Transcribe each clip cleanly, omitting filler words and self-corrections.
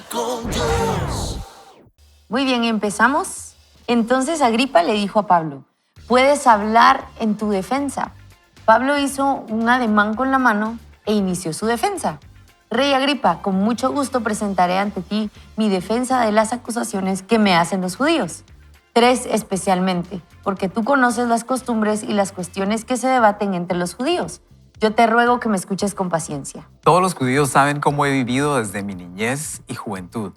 con Dios. Muy bien, empezamos. Entonces Agripa le dijo a Pablo, puedes hablar en tu defensa. Pablo hizo un ademán con la mano e inició su defensa. Rey Agripa, con mucho gusto presentaré ante ti mi defensa de las acusaciones que me hacen los judíos. 3 especialmente, porque tú conoces las costumbres y las cuestiones que se debaten entre los judíos. Yo te ruego que me escuches con paciencia. Todos los judíos saben cómo he vivido desde mi niñez y juventud.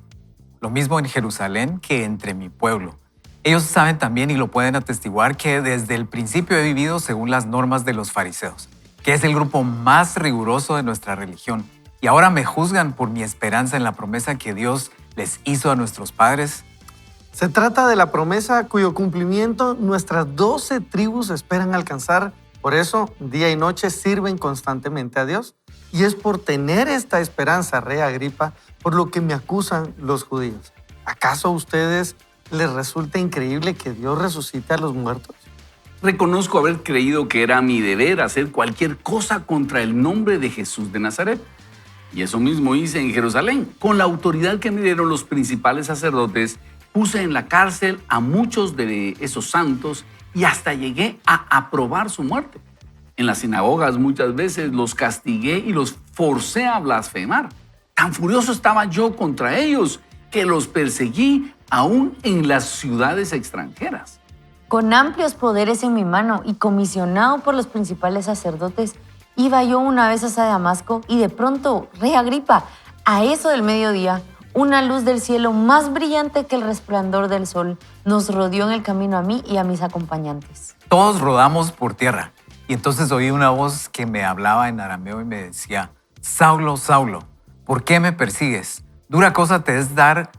Lo mismo en Jerusalén que entre mi pueblo. Ellos saben también y lo pueden atestiguar que desde el principio he vivido según las normas de los fariseos, que es el grupo más riguroso de nuestra religión. Y ahora me juzgan por mi esperanza en la promesa que Dios les hizo a nuestros padres. Se trata de la promesa cuyo cumplimiento nuestras 12 tribus esperan alcanzar. Por eso, día y noche sirven constantemente a Dios. Y es por tener esta esperanza, Rey Agripa, por lo que me acusan los judíos. ¿Acaso a ustedes les resulta increíble que Dios resucite a los muertos? Reconozco haber creído que era mi deber hacer cualquier cosa contra el nombre de Jesús de Nazaret. Y eso mismo hice en Jerusalén. Con la autoridad que me dieron los principales sacerdotes, puse en la cárcel a muchos de esos santos y hasta llegué a aprobar su muerte. En las sinagogas muchas veces los castigué y los forcé a blasfemar. Tan furioso estaba yo contra ellos que los perseguí aún en las ciudades extranjeras. Con amplios poderes en mi mano y comisionado por los principales sacerdotes, iba yo una vez hacia Damasco y de pronto, Rey Agripa, a eso del mediodía, una luz del cielo más brillante que el resplandor del sol nos rodeó en el camino a mí y a mis acompañantes. Todos rodamos por tierra y entonces oí una voz que me hablaba en arameo y me decía, Saulo, Saulo, ¿por qué me persigues? Dura cosa te es dar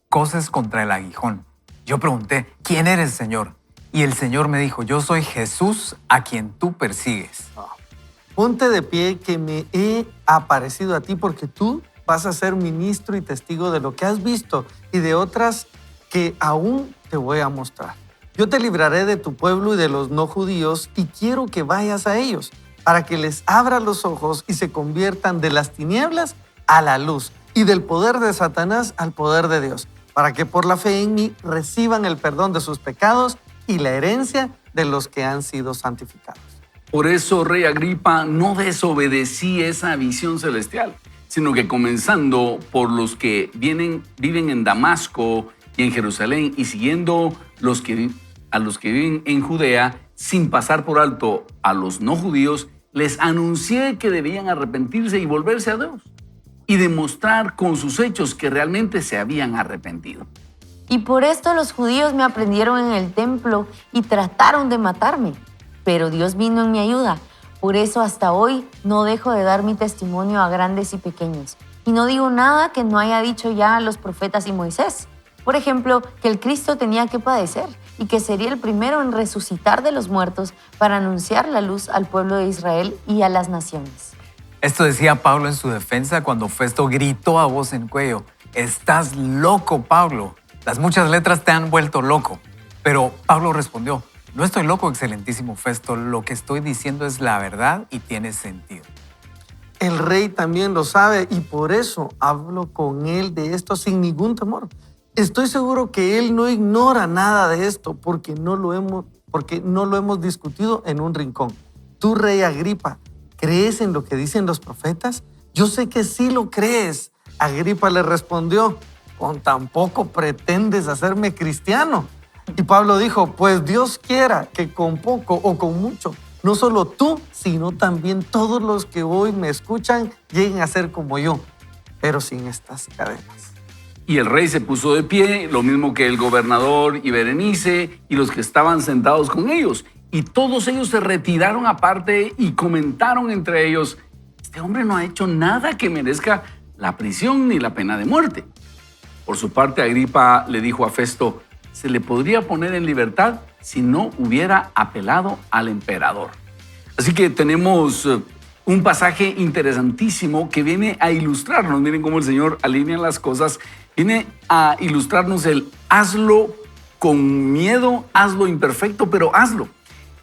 coces contra el aguijón. Yo pregunté, ¿quién eres, Señor? Y el Señor me dijo, yo soy Jesús a quien tú persigues. Ponte de pie que me he aparecido a ti porque tú vas a ser ministro y testigo de lo que has visto y de otras que aún te voy a mostrar. Yo te libraré de tu pueblo y de los no judíos y quiero que vayas a ellos para que les abra los ojos y se conviertan de las tinieblas a la luz y del poder de Satanás al poder de Dios, para que por la fe en mí reciban el perdón de sus pecados y la herencia de los que han sido santificados. Por eso, Rey Agripa, no desobedecí esa visión celestial, sino que comenzando por los que viven en Damasco y en Jerusalén y siguiendo a los que viven en Judea, sin pasar por alto a los no judíos, les anuncié que debían arrepentirse y volverse a Dios y demostrar con sus hechos que realmente se habían arrepentido. Y por esto los judíos me aprendieron en el templo y trataron de matarme. Pero Dios vino en mi ayuda. Por eso hasta hoy no dejo de dar mi testimonio a grandes y pequeños. Y no digo nada que no haya dicho ya los profetas y Moisés. Por ejemplo, que el Cristo tenía que padecer y que sería el primero en resucitar de los muertos para anunciar la luz al pueblo de Israel y a las naciones. Esto decía Pablo en su defensa cuando Festo gritó a voz en cuello, estás loco, Pablo. Las muchas letras te han vuelto loco. Pero Pablo respondió, no estoy loco, excelentísimo Festo. Lo que estoy diciendo es la verdad y tiene sentido. El rey también lo sabe y por eso hablo con él de esto sin ningún temor. Estoy seguro que él no ignora nada de esto porque no lo hemos discutido en un rincón. Tú, Rey Agripa, ¿crees en lo que dicen los profetas? Yo sé que sí lo crees. Agripa le respondió, con tan poco pretendes hacerme cristiano. Y Pablo dijo, pues Dios quiera que con poco o con mucho, no solo tú, sino también todos los que hoy me escuchan lleguen a ser como yo, pero sin estas cadenas. Y el rey se puso de pie, lo mismo que el gobernador y Berenice y los que estaban sentados con ellos. Y todos ellos se retiraron aparte y comentaron entre ellos, este hombre no ha hecho nada que merezca la prisión ni la pena de muerte. Por su parte, Agripa le dijo a Festo, se le podría poner en libertad si no hubiera apelado al emperador. Así que tenemos un pasaje interesantísimo que viene a ilustrarnos. Miren cómo el Señor alinea las cosas. Viene a ilustrarnos el hazlo con miedo, hazlo imperfecto, pero hazlo.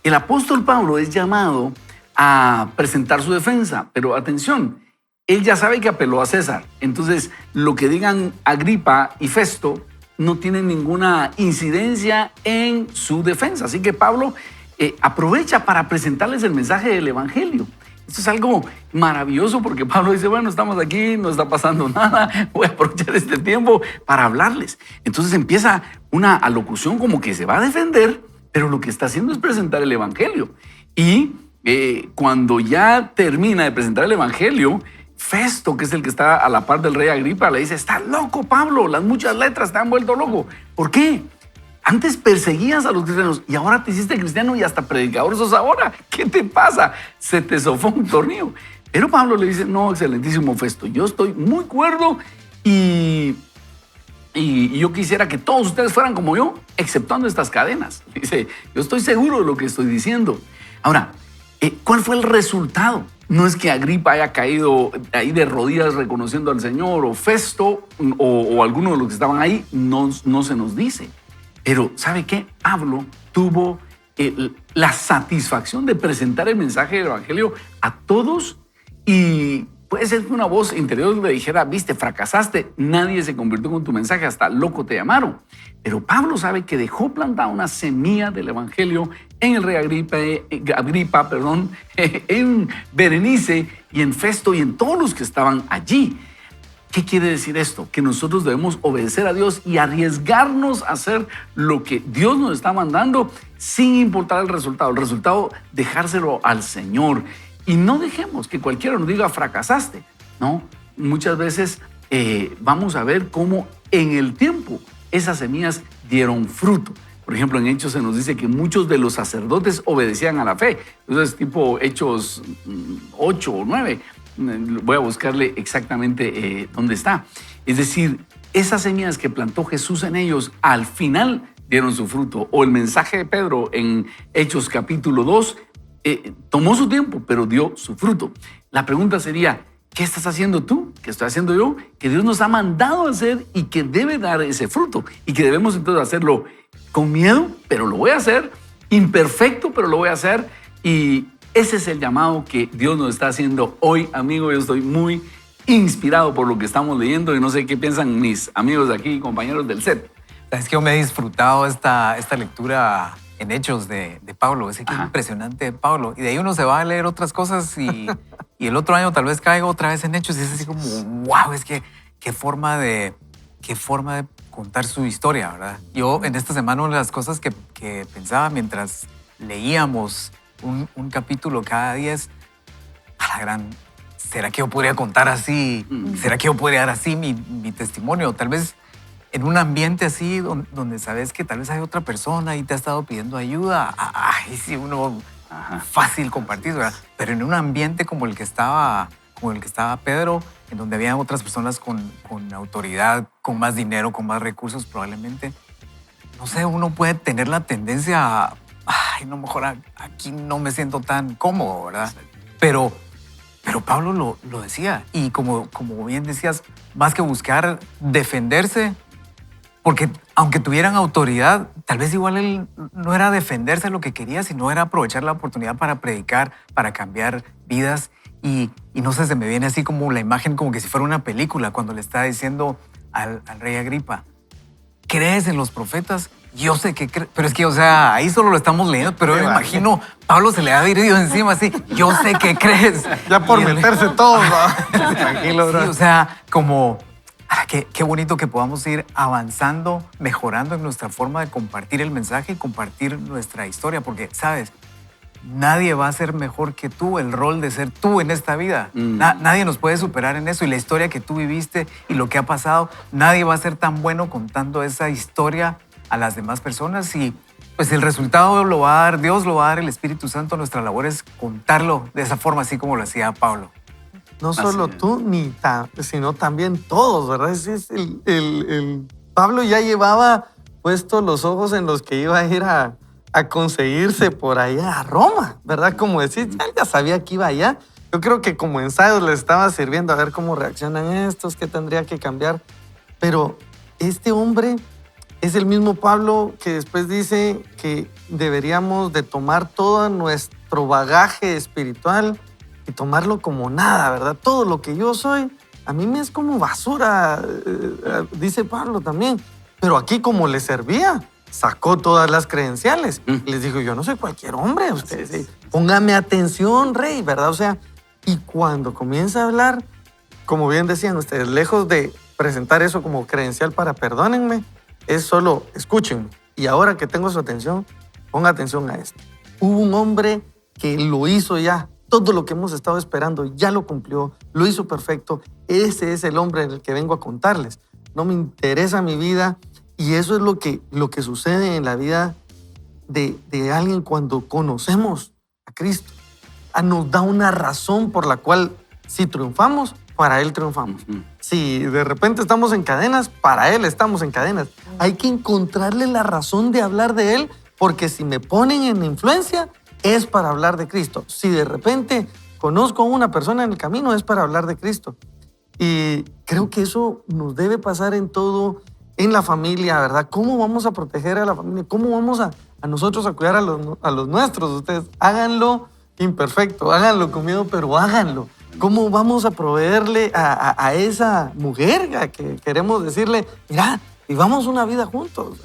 El apóstol Pablo es llamado a presentar su defensa, pero atención, él ya sabe que apeló a César. Entonces, lo que digan Agripa y Festo no tiene ninguna incidencia en su defensa. Así que Pablo aprovecha para presentarles el mensaje del Evangelio. Esto es algo maravilloso porque Pablo dice, bueno, estamos aquí, no está pasando nada, voy a aprovechar este tiempo para hablarles. Entonces empieza una alocución como que se va a defender, pero lo que está haciendo es presentar el Evangelio. Y cuando ya termina de presentar el Evangelio, Festo, que es el que está a la par del rey Agripa, le dice, estás loco, Pablo, las muchas letras te han vuelto loco. ¿Por qué? Antes perseguías a los cristianos y ahora te hiciste cristiano y hasta predicador sos ahora. ¿Qué te pasa? Se te zofó un tornillo. Pero Pablo le dice, no, excelentísimo Festo, yo estoy muy cuerdo y yo quisiera que todos ustedes fueran como yo, exceptuando estas cadenas. Dice, yo estoy seguro de lo que estoy diciendo. Ahora, ¿cuál fue el resultado? No es que Agripa haya caído ahí de rodillas reconociendo al Señor, o Festo, o alguno de los que estaban ahí, no se nos dice. Pero, ¿sabe qué? Pablo tuvo la satisfacción de presentar el mensaje del Evangelio a todos y puede ser que una voz interior le dijera, viste, fracasaste, nadie se convirtió con tu mensaje, hasta loco te llamaron. Pero Pablo sabe que dejó plantada una semilla del Evangelio en el rey Agripa, en Berenice y en Festo y en todos los que estaban allí. ¿Qué quiere decir esto? Que nosotros debemos obedecer a Dios y arriesgarnos a hacer lo que Dios nos está mandando sin importar el resultado. El resultado, dejárselo al Señor. Y no dejemos que cualquiera nos diga fracasaste, ¿no? Muchas veces vamos a ver cómo en el tiempo esas semillas dieron fruto. Por ejemplo, en Hechos se nos dice que muchos de los sacerdotes obedecían a la fe. Entonces, tipo Hechos 8 o 9. Voy a buscarle exactamente dónde está. Es decir, esas semillas que plantó Jesús en ellos al final dieron su fruto. O el mensaje de Pedro en Hechos capítulo 2 tomó su tiempo, pero dio su fruto. La pregunta sería, ¿qué estás haciendo tú? ¿Qué estoy haciendo yo? Que Dios nos ha mandado a hacer y que debe dar ese fruto. Y que debemos entonces hacerlo con miedo, pero lo voy a hacer. Imperfecto, pero lo voy a hacer. Y ese es el llamado que Dios nos está haciendo hoy, amigo. Yo estoy muy inspirado por lo que estamos leyendo y no sé qué piensan mis amigos de aquí, compañeros del set. Sabes que yo me he disfrutado esta lectura en Hechos de Pablo. Es que impresionante de Pablo. Y de ahí uno se va a leer otras cosas y el otro año tal vez caiga otra vez en Hechos y es así como, wow, es que qué forma de contar su historia, ¿verdad? Yo en esta semana una de las cosas que pensaba mientras leíamos un capítulo cada día es, a la gran, ¿será que yo podría contar así? ¿Será que yo podría dar así mi testimonio? Tal vez en un ambiente así donde sabes que tal vez hay otra persona y te ha estado pidiendo ayuda. Ay, sí, uno fácil compartir, ¿verdad? Pero en un ambiente como el que estaba Pedro, en donde había otras personas con autoridad, con más dinero, con más recursos probablemente, no sé, uno puede tener la tendencia a, ay, no, mejor aquí no me siento tan cómodo, ¿verdad? Pero Pablo lo decía. Y como bien decías, más que buscar defenderse, porque aunque tuvieran autoridad, tal vez igual él no era defenderse lo que quería, sino era aprovechar la oportunidad para predicar, para cambiar vidas. Y no sé, se me viene así como la imagen como que si fuera una película, cuando le está diciendo al rey Agripa, ¿crees en los profetas? Yo sé que pero es que, o sea, ahí solo lo estamos leyendo, pero me imagino, Pablo se le ha virido encima así, yo sé que crees. Ya por meterse todos, ¿no? Tranquilo, bro. Sí, o sea, como, qué bonito que podamos ir avanzando, mejorando en nuestra forma de compartir el mensaje y compartir nuestra historia, porque, ¿sabes? Nadie va a ser mejor que tú, el rol de ser tú en esta vida. Nadie nos puede superar en eso. Y la historia que tú viviste y lo que ha pasado, nadie va a ser tan bueno contando esa historia a las demás personas. Y pues el resultado lo va a dar Dios, lo va a dar el Espíritu Santo. Nuestra labor es contarlo de esa forma, así como lo hacía Pablo. No solo tú, sino también todos, ¿verdad? El Pablo ya llevaba puestos los ojos en los que iba a ir a conseguirse por allá a Roma, ¿verdad? Como decir, él ya sabía que iba allá. Yo creo que como ensayos les estaba sirviendo a ver cómo reaccionan estos, qué tendría que cambiar. Pero este hombre es el mismo Pablo que después dice que deberíamos de tomar todo nuestro bagaje espiritual y tomarlo como nada, ¿verdad? Todo lo que yo soy, a mí me es como basura, dice Pablo también. Pero aquí como le servía, sacó todas las credenciales. Les dijo, yo no soy cualquier hombre, ustedes, póngame atención, rey, ¿verdad? O sea, y cuando comienza a hablar, como bien decían ustedes, lejos de presentar eso como credencial para perdónenme, es solo escúchenme. Y ahora que tengo su atención, ponga atención a esto. Hubo un hombre que lo hizo ya, todo lo que hemos estado esperando, ya lo cumplió, lo hizo perfecto. Ese es el hombre en el que vengo a contarles. No me interesa mi vida. Y eso es lo que sucede en la vida de alguien cuando conocemos a Cristo. Nos da una razón por la cual si triunfamos, para Él triunfamos. Si de repente estamos en cadenas, para Él estamos en cadenas. Hay que encontrarle la razón de hablar de Él, porque si me ponen en influencia, es para hablar de Cristo. Si de repente conozco a una persona en el camino, es para hablar de Cristo. Y creo que eso nos debe pasar en todo, en la familia, ¿verdad? ¿Cómo vamos a proteger a la familia? ¿Cómo vamos a nosotros a cuidar a los nuestros? Ustedes háganlo imperfecto, háganlo con miedo, pero háganlo. ¿Cómo vamos a proveerle a esa mujer a que queremos decirle, mira, vivamos una vida juntos?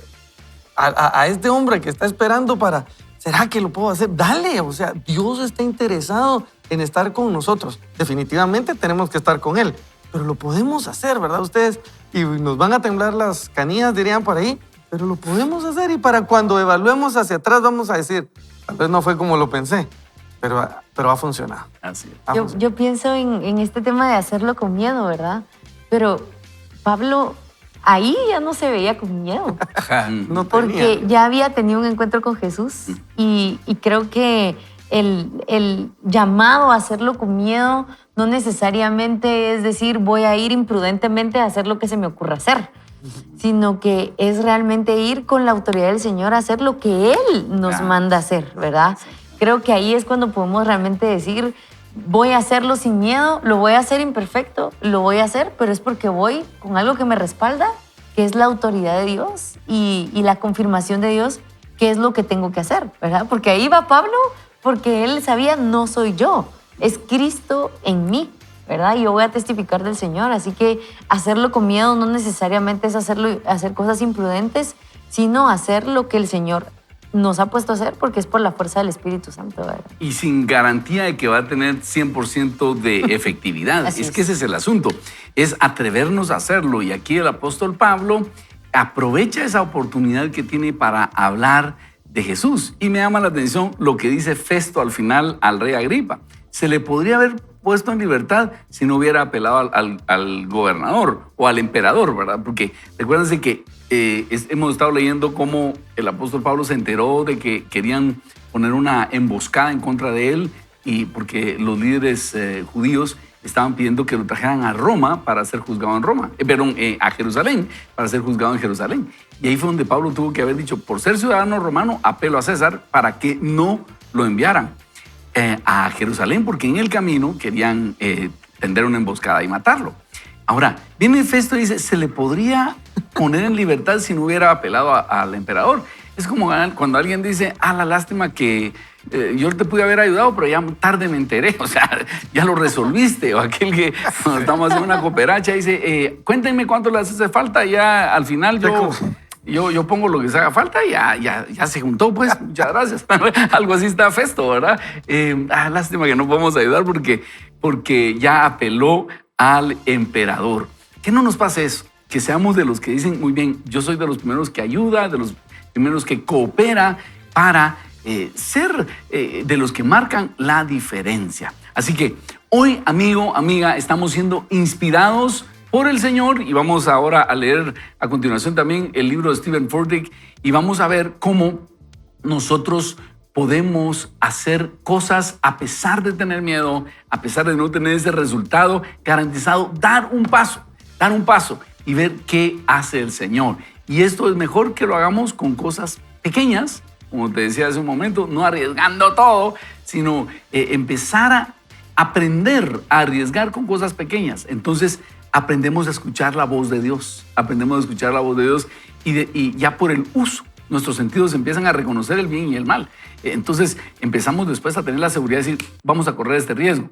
A este hombre que está esperando para, ¿será que lo puedo hacer? Dale, o sea, Dios está interesado en estar con nosotros. Definitivamente tenemos que estar con Él, pero lo podemos hacer, ¿verdad? Ustedes, y nos van a temblar las canillas, dirían por ahí, pero lo podemos hacer y para cuando evaluemos hacia atrás vamos a decir, tal vez no fue como lo pensé, pero ha funcionado. Así es. Yo pienso en este tema de hacerlo con miedo, ¿verdad? Pero Pablo ahí ya no se veía con miedo, No porque tenía. ya había tenido un encuentro con Jesús y creo que el llamado a hacerlo con miedo no necesariamente es decir voy a ir imprudentemente a hacer lo que se me ocurra hacer, sino que es realmente ir con la autoridad del Señor a hacer lo que Él nos manda hacer, ¿verdad? Creo que ahí es cuando podemos realmente decir voy a hacerlo sin miedo, lo voy a hacer imperfecto, lo voy a hacer, pero es porque voy con algo que me respalda, que es la autoridad de Dios y la confirmación de Dios, que es lo que tengo que hacer, ¿verdad? Porque ahí va Pablo, porque él sabía, no soy yo, es Cristo en mí, ¿verdad? Y yo voy a testificar del Señor, así que hacerlo con miedo no necesariamente es hacer cosas imprudentes, sino hacer lo que el Señor nos ha puesto a hacer, porque es por la fuerza del Espíritu Santo, ¿verdad? Y sin garantía de que va a tener 100% de efectividad. Así es es. que ese es el asunto, es atrevernos a hacerlo. Y aquí el apóstol Pablo aprovecha esa oportunidad que tiene para hablar de Jesús. Y me llama la atención lo que dice Festo al final al rey Agripa. Se le podría haber puesto en libertad si no hubiera apelado al gobernador o al emperador, ¿verdad? Porque recuérdense que hemos estado leyendo cómo el apóstol Pablo se enteró de que querían poner una emboscada en contra de él y porque los líderes judíos estaban pidiendo que lo trajeran a Roma para ser juzgado en Roma, a Jerusalén, para ser juzgado en Jerusalén. Y ahí fue donde Pablo tuvo que haber dicho, por ser ciudadano romano, apelo a César para que no lo enviaran a Jerusalén, porque en el camino querían tender una emboscada y matarlo. Ahora, viene Festo y dice, se le podría poner en libertad si no hubiera apelado al emperador. Es como cuando alguien dice, la lástima que yo te pude haber ayudado, pero ya tarde me enteré, o sea, ya lo resolviste. O aquel que cuando estamos haciendo una cooperacha dice, cuéntenme cuánto les hace falta, ya al final yo pongo lo que se haga falta y ya se juntó, pues, muchas gracias. Algo así está Festo, ¿verdad? Lástima que no podemos ayudar porque ya apeló al emperador. Que no nos pase eso, que seamos de los que dicen, muy bien, yo soy de los primeros que ayuda, de los primeros que coopera para ser de los que marcan la diferencia. Así que hoy, amigo, amiga, estamos siendo inspirados por el Señor y vamos ahora a leer a continuación también el libro de Stephen Furtick y vamos a ver cómo nosotros podemos hacer cosas a pesar de tener miedo, a pesar de no tener ese resultado garantizado, dar un paso y ver qué hace el Señor. Y esto es mejor que lo hagamos con cosas pequeñas, como te decía hace un momento, no arriesgando todo, sino empezar a aprender a arriesgar con cosas pequeñas. Entonces aprendemos a escuchar la voz de Dios, y ya por el uso nuestros sentidos empiezan a reconocer el bien y el mal. Entonces empezamos después a tener la seguridad de decir, vamos a correr este riesgo.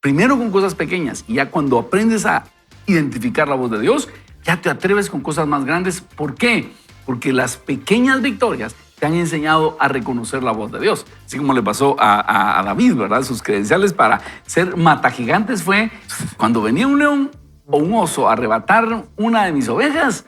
Primero con cosas pequeñas y ya cuando aprendes a identificar la voz de Dios, ya te atreves con cosas más grandes. ¿Por qué? Porque las pequeñas victorias te han enseñado a reconocer la voz de Dios. Así como le pasó a David, ¿verdad? Sus credenciales para ser matagigantes fue cuando venía un león o un oso a arrebatar una de mis ovejas,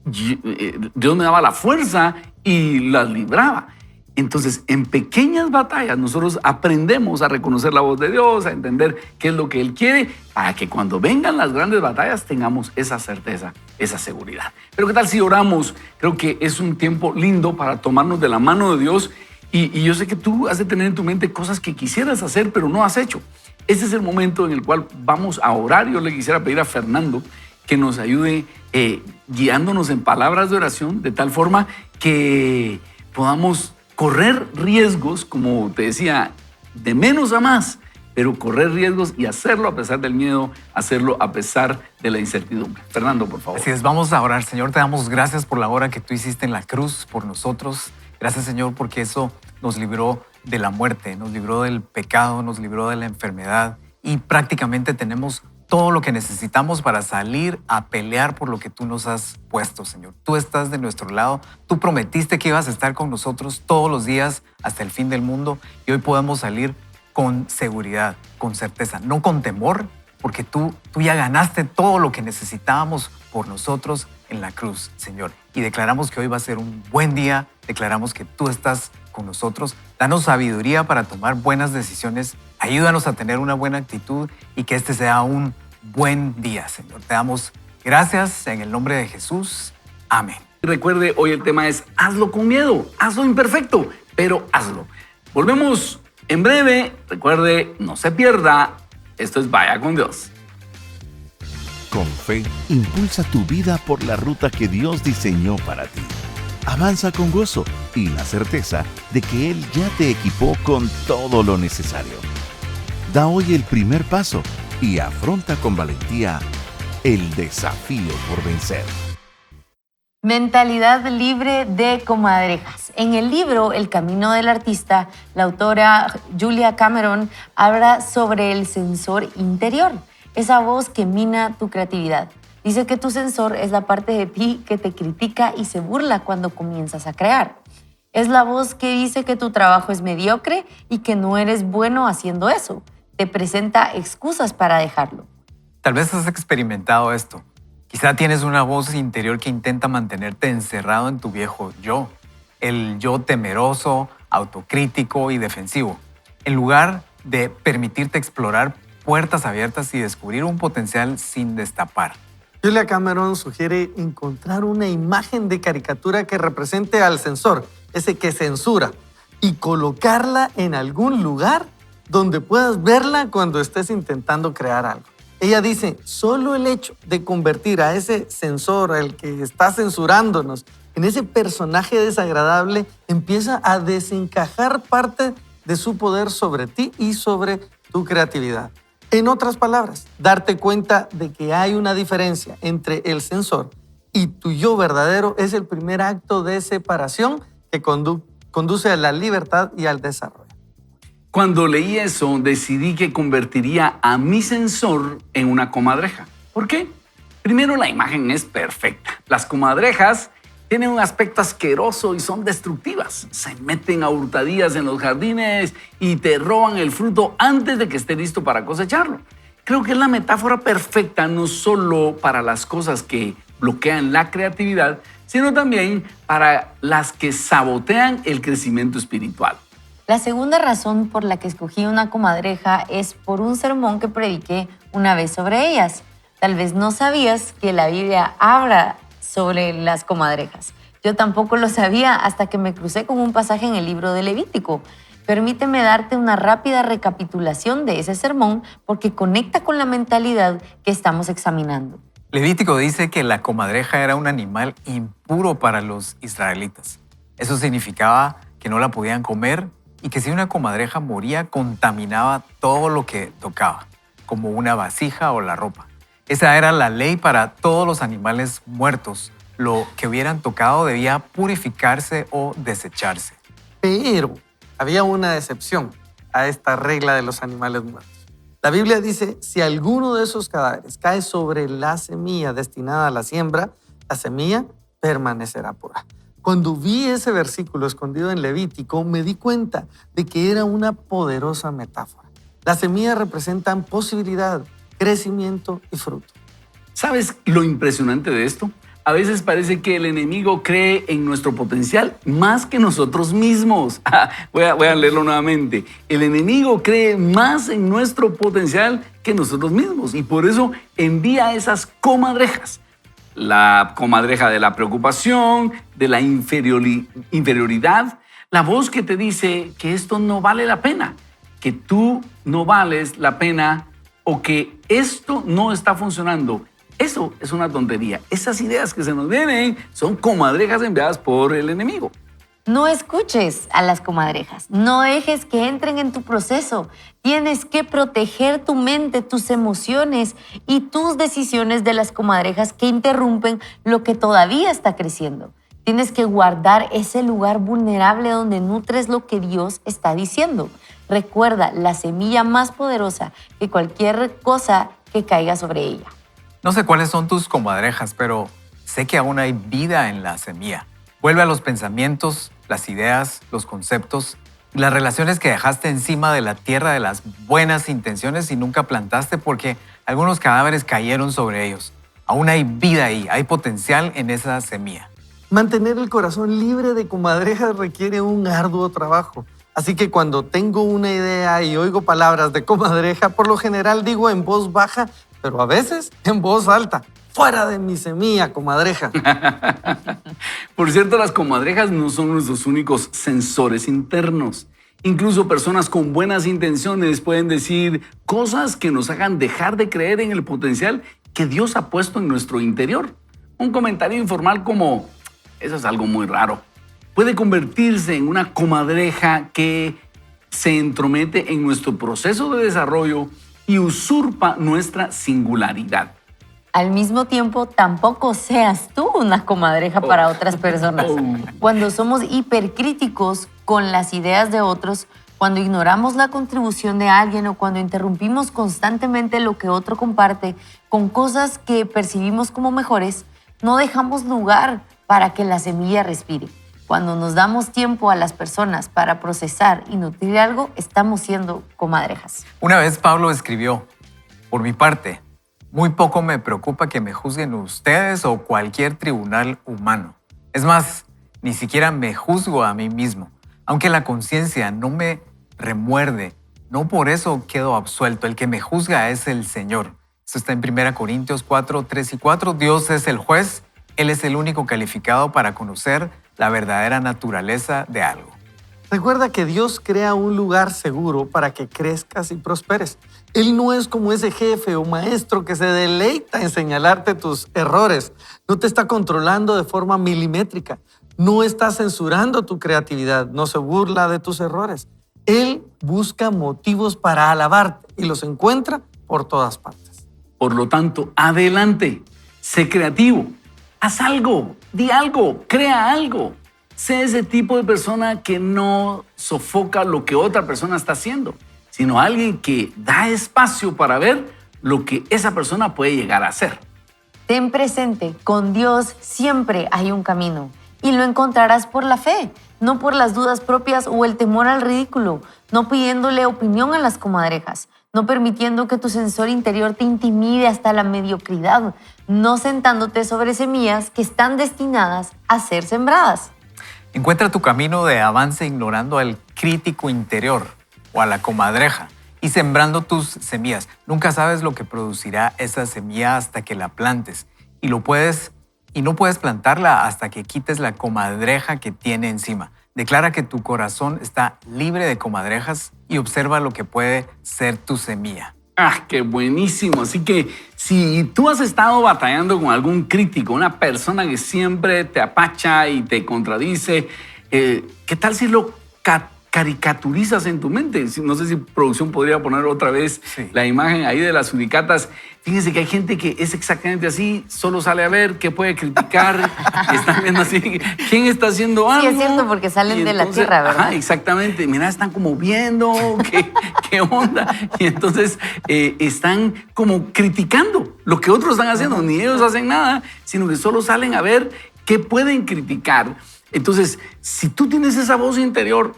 Dios me daba la fuerza y las libraba. Entonces, en pequeñas batallas nosotros aprendemos a reconocer la voz de Dios, a entender qué es lo que Él quiere, para que cuando vengan las grandes batallas tengamos esa certeza, esa seguridad. Pero ¿qué tal si oramos? Creo que es un tiempo lindo para tomarnos de la mano de Dios y yo sé que tú has de tener en tu mente cosas que quisieras hacer, pero no has hecho. Este es el momento en el cual vamos a orar. Yo le quisiera pedir a Fernando que nos ayude guiándonos en palabras de oración de tal forma que podamos correr riesgos, como te decía, de menos a más, pero correr riesgos y hacerlo a pesar del miedo, hacerlo a pesar de la incertidumbre. Fernando, por favor. Así es, vamos a orar. Señor, te damos gracias por la obra que tú hiciste en la cruz por nosotros. Gracias, Señor, porque eso nos libró de la muerte, nos libró del pecado, nos libró de la enfermedad y prácticamente tenemos todo lo que necesitamos para salir a pelear por lo que tú nos has puesto, Señor. Tú estás de nuestro lado. Tú prometiste que ibas a estar con nosotros todos los días hasta el fin del mundo y hoy podemos salir con seguridad, con certeza, no con temor, porque tú ya ganaste todo lo que necesitábamos por nosotros en la cruz, Señor. Y declaramos que hoy va a ser un buen día, declaramos que tú estás con nosotros. Danos sabiduría para tomar buenas decisiones. Ayúdanos a tener una buena actitud y que este sea un buen día, Señor. Te damos gracias en el nombre de Jesús. Amén. Recuerde, hoy el tema es hazlo con miedo, hazlo imperfecto, pero hazlo. Volvemos en breve. Recuerde, no se pierda. Esto es Vaya con Dios. Con fe, impulsa tu vida por la ruta que Dios diseñó para ti. Avanza con gozo y la certeza de que Él ya te equipó con todo lo necesario. Da hoy el primer paso y afronta con valentía el desafío por vencer. Mentalidad libre de comadrejas. En el libro El camino del artista, la autora Julia Cameron habla sobre el sensor interior, esa voz que mina tu creatividad. Dice que tu sensor es la parte de ti que te critica y se burla cuando comienzas a crear. Es la voz que dice que tu trabajo es mediocre y que no eres bueno haciendo eso. Te presenta excusas para dejarlo. Tal vez has experimentado esto. Quizá tienes una voz interior que intenta mantenerte encerrado en tu viejo yo, el yo temeroso, autocrítico y defensivo, en lugar de permitirte explorar puertas abiertas y descubrir un potencial sin destapar. Julia Cameron sugiere encontrar una imagen de caricatura que represente al censor, ese que censura, y colocarla en algún lugar donde puedas verla cuando estés intentando crear algo. Ella dice, solo el hecho de convertir a ese censor, al que está censurándonos, en ese personaje desagradable, empieza a desencajar parte de su poder sobre ti y sobre tu creatividad. En otras palabras, darte cuenta de que hay una diferencia entre el censor y tu yo verdadero es el primer acto de separación que conduce a la libertad y al desarrollo. Cuando leí eso, decidí que convertiría a mi sensor en una comadreja. ¿Por qué? Primero, la imagen es perfecta. Las comadrejas tienen un aspecto asqueroso y son destructivas. Se meten a hurtadillas en los jardines y te roban el fruto antes de que esté listo para cosecharlo. Creo que es la metáfora perfecta no solo para las cosas que bloquean la creatividad, sino también para las que sabotean el crecimiento espiritual. La segunda razón por la que escogí una comadreja es por un sermón que prediqué una vez sobre ellas. Tal vez no sabías que la Biblia habla sobre las comadrejas. Yo tampoco lo sabía hasta que me crucé con un pasaje en el libro de Levítico. Permíteme darte una rápida recapitulación de ese sermón porque conecta con la mentalidad que estamos examinando. Levítico dice que la comadreja era un animal impuro para los israelitas. Eso significaba que no la podían comer y que si una comadreja moría, contaminaba todo lo que tocaba, como una vasija o la ropa. Esa era la ley para todos los animales muertos. Lo que hubieran tocado debía purificarse o desecharse. Pero había una excepción a esta regla de los animales muertos. La Biblia dice, si alguno de esos cadáveres cae sobre la semilla destinada a la siembra, la semilla permanecerá pura. Cuando vi ese versículo escondido en Levítico, me di cuenta de que era una poderosa metáfora. Las semillas representan posibilidad, crecimiento y fruto. ¿Sabes lo impresionante de esto? A veces parece que el enemigo cree en nuestro potencial más que nosotros mismos. Voy a leerlo nuevamente. El enemigo cree más en nuestro potencial que nosotros mismos y por eso envía esas comadrejas. La comadreja de la preocupación, de la inferioridad, la voz que te dice que esto no vale la pena, que tú no vales la pena o que esto no está funcionando. Eso es una tontería. Esas ideas que se nos vienen son comadrejas enviadas por el enemigo. No escuches a las comadrejas, no dejes que entren en tu proceso. Tienes que proteger tu mente, tus emociones y tus decisiones de las comadrejas que interrumpen lo que todavía está creciendo. Tienes que guardar ese lugar vulnerable donde nutres lo que Dios está diciendo. Recuerda, la semilla más poderosa que cualquier cosa que caiga sobre ella. No sé cuáles son tus comadrejas, pero sé que aún hay vida en la semilla. Vuelve a los pensamientos, las ideas, los conceptos, las relaciones que dejaste encima de la tierra de las buenas intenciones y nunca plantaste porque algunos cadáveres cayeron sobre ellos. Aún hay vida ahí, hay potencial en esa semilla. Mantener el corazón libre de comadrejas requiere un arduo trabajo. Así que cuando tengo una idea y oigo palabras de comadreja, por lo general digo en voz baja, pero a veces en voz alta. ¡Fuera de mi semilla, comadreja! Por cierto, las comadrejas no son nuestros únicos sensores internos. Incluso personas con buenas intenciones pueden decir cosas que nos hagan dejar de creer en el potencial que Dios ha puesto en nuestro interior. Un comentario informal como, eso es algo muy raro, puede convertirse en una comadreja que se entromete en nuestro proceso de desarrollo y usurpa nuestra singularidad. Al mismo tiempo, tampoco seas tú una comadreja para otras personas. Cuando somos hipercríticos con las ideas de otros, cuando ignoramos la contribución de alguien o cuando interrumpimos constantemente lo que otro comparte con cosas que percibimos como mejores, no dejamos lugar para que la semilla respire. Cuando nos damos tiempo a las personas para procesar y nutrir algo, estamos siendo comadrejas. Una vez Pablo escribió, por mi parte, muy poco me preocupa que me juzguen ustedes o cualquier tribunal humano. Es más, ni siquiera me juzgo a mí mismo. Aunque la conciencia no me remuerde, no por eso quedo absuelto. El que me juzga es el Señor. Esto está en 1 Corintios 4, 3 y 4. Dios es el juez. Él es el único calificado para conocer la verdadera naturaleza de algo. Recuerda que Dios crea un lugar seguro para que crezcas y prosperes. Él no es como ese jefe o maestro que se deleita en señalarte tus errores. No te está controlando de forma milimétrica. No está censurando tu creatividad. No se burla de tus errores. Él busca motivos para alabarte y los encuentra por todas partes. Por lo tanto, adelante. Sé creativo. Haz algo. Di algo. Crea algo. Sé ese tipo de persona que no sofoca lo que otra persona está haciendo, sino alguien que da espacio para ver lo que esa persona puede llegar a hacer. Ten presente, con Dios siempre hay un camino y lo encontrarás por la fe, no por las dudas propias o el temor al ridículo, no pidiéndole opinión a las comadrejas, no permitiendo que tu sensor interior te intimide hasta la mediocridad, no sentándote sobre semillas que están destinadas a ser sembradas. Encuentra tu camino de avance ignorando al crítico interior o a la comadreja y sembrando tus semillas. Nunca sabes lo que producirá esa semilla hasta que la plantes y no puedes plantarla hasta que quites la comadreja que tiene encima. Declara que tu corazón está libre de comadrejas y observa lo que puede ser tu semilla. ¡Ah, qué buenísimo! Así que si tú has estado batallando con algún crítico, una persona que siempre te apacha y te contradice, ¿qué tal si lo caricaturizas en tu mente. No sé si producción podría poner otra vez la imagen ahí de las suricatas. Fíjense que hay gente que es exactamente así, solo sale a ver, qué puede criticar, están viendo así, quién está haciendo algo. Sí, es cierto, porque salen de la tierra, ¿verdad? Ajá, exactamente. Mira, están como viendo qué onda. Y entonces están como criticando lo que otros están haciendo. Ni ellos hacen nada, sino que solo salen a ver qué pueden criticar. Entonces, si tú tienes esa voz interior,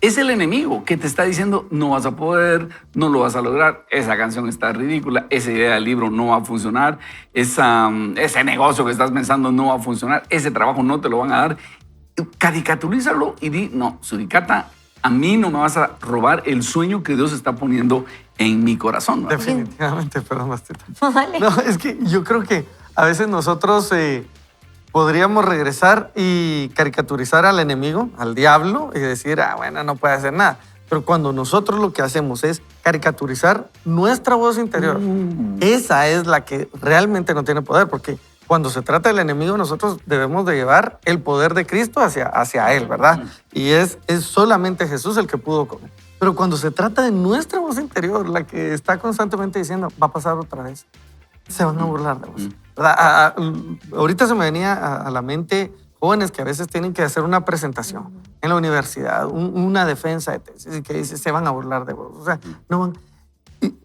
es el enemigo que te está diciendo no vas a poder, no lo vas a lograr, esa canción está ridícula, esa idea del libro no va a funcionar, ese negocio que estás pensando no va a funcionar, ese trabajo no te lo van a dar. Caricaturízalo y di, no, suricata, a mí no me vas a robar el sueño que Dios está poniendo en mi corazón, ¿no? Definitivamente, perdón, Bastita. Vale. No, es que yo creo que a veces nosotros podríamos regresar y caricaturizar al enemigo, al diablo, y decir, bueno, no puede hacer nada. Pero cuando nosotros lo que hacemos es caricaturizar nuestra voz interior, esa es la que realmente no tiene poder, porque cuando se trata del enemigo, nosotros debemos de llevar el poder de Cristo hacia él, ¿verdad? Y es solamente Jesús el que pudo con él. Pero cuando se trata de nuestra voz interior, la que está constantemente diciendo, va a pasar otra vez, se van a burlar de vos. ¿Verdad? Ahorita se me venía a la mente jóvenes que a veces tienen que hacer una presentación en la universidad, una defensa de tesis, y que dice, se van a burlar de vos. O sea, no van.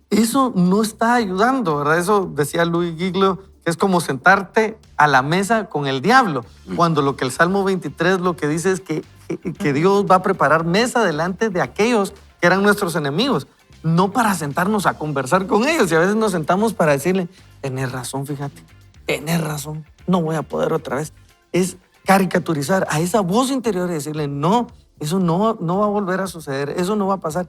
Eso no está ayudando, ¿verdad? Eso decía Luis Giglio, que es como sentarte a la mesa con el diablo, cuando lo que el Salmo 23 lo que dice es que Dios va a preparar mesa delante de aquellos que eran nuestros enemigos, no para sentarnos a conversar con ellos. Y a veces nos sentamos para decirle, tenés razón, fíjate, tenés razón, no voy a poder otra vez. Es caricaturizar a esa voz interior y decirle, no, eso no va a volver a suceder, eso no va a pasar.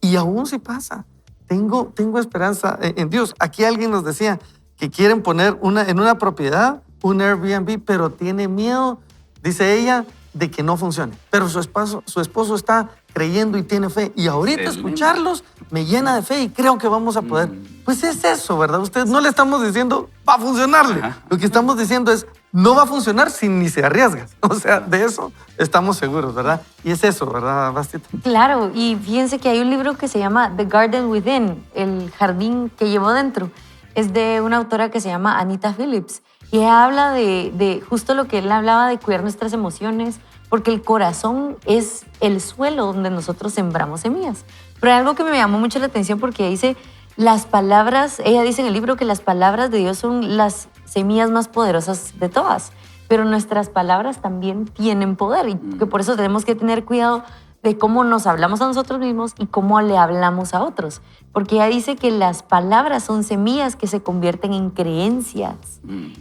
Y aún si pasa, tengo esperanza en Dios. Aquí alguien nos decía que quieren poner en una propiedad un Airbnb, pero tiene miedo, dice ella, de que no funcione. Pero su esposo está creyendo y tiene fe. Y ahorita escucharlos me llena de fe y creo que vamos a poder. Pues es eso, ¿verdad? Ustedes no le estamos diciendo, va a funcionarle. Lo que estamos diciendo es, no va a funcionar si ni se arriesgas. O sea, de eso estamos seguros, ¿verdad? Y es eso, ¿verdad, Bastita? Claro, y fíjense que hay un libro que se llama The Garden Within, el jardín que llevo dentro. Es de una autora que se llama Anita Phillips. Y ella habla de justo lo que él hablaba, de cuidar nuestras emociones, porque el corazón es el suelo donde nosotros sembramos semillas. Pero hay algo que me llamó mucho la atención porque dice, las palabras, ella dice en el libro que las palabras de Dios son las semillas más poderosas de todas, pero nuestras palabras también tienen poder y que por eso tenemos que tener cuidado de cómo nos hablamos a nosotros mismos y cómo le hablamos a otros. Porque ella dice que las palabras son semillas que se convierten en creencias.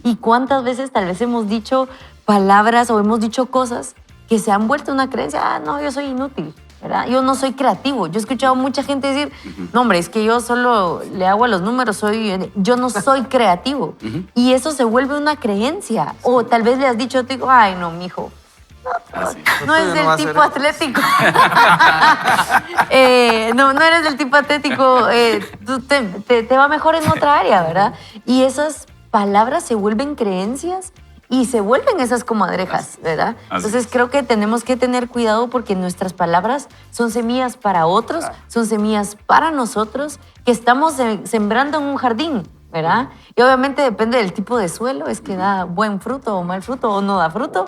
Y cuántas veces tal vez hemos dicho palabras o hemos dicho cosas que se han vuelto una creencia. No, yo soy inútil, ¿verdad? Yo no soy creativo. Yo he escuchado mucha gente decir, no, hombre, es que yo solo le hago a los números, yo no soy creativo. Y eso se vuelve una creencia. O tal vez le has dicho, ay, no, mijo, no es del tipo atlético. No eres del tipo atlético. Tú te va mejor en otra área, ¿verdad? Y esas palabras se vuelven creencias y se vuelven esas comadrejas, ¿verdad? Entonces creo que tenemos que tener cuidado porque nuestras palabras son semillas para otros, son semillas para nosotros, que estamos sembrando en un jardín, ¿verdad? Y obviamente depende del tipo de suelo, es que da buen fruto o mal fruto o no da fruto.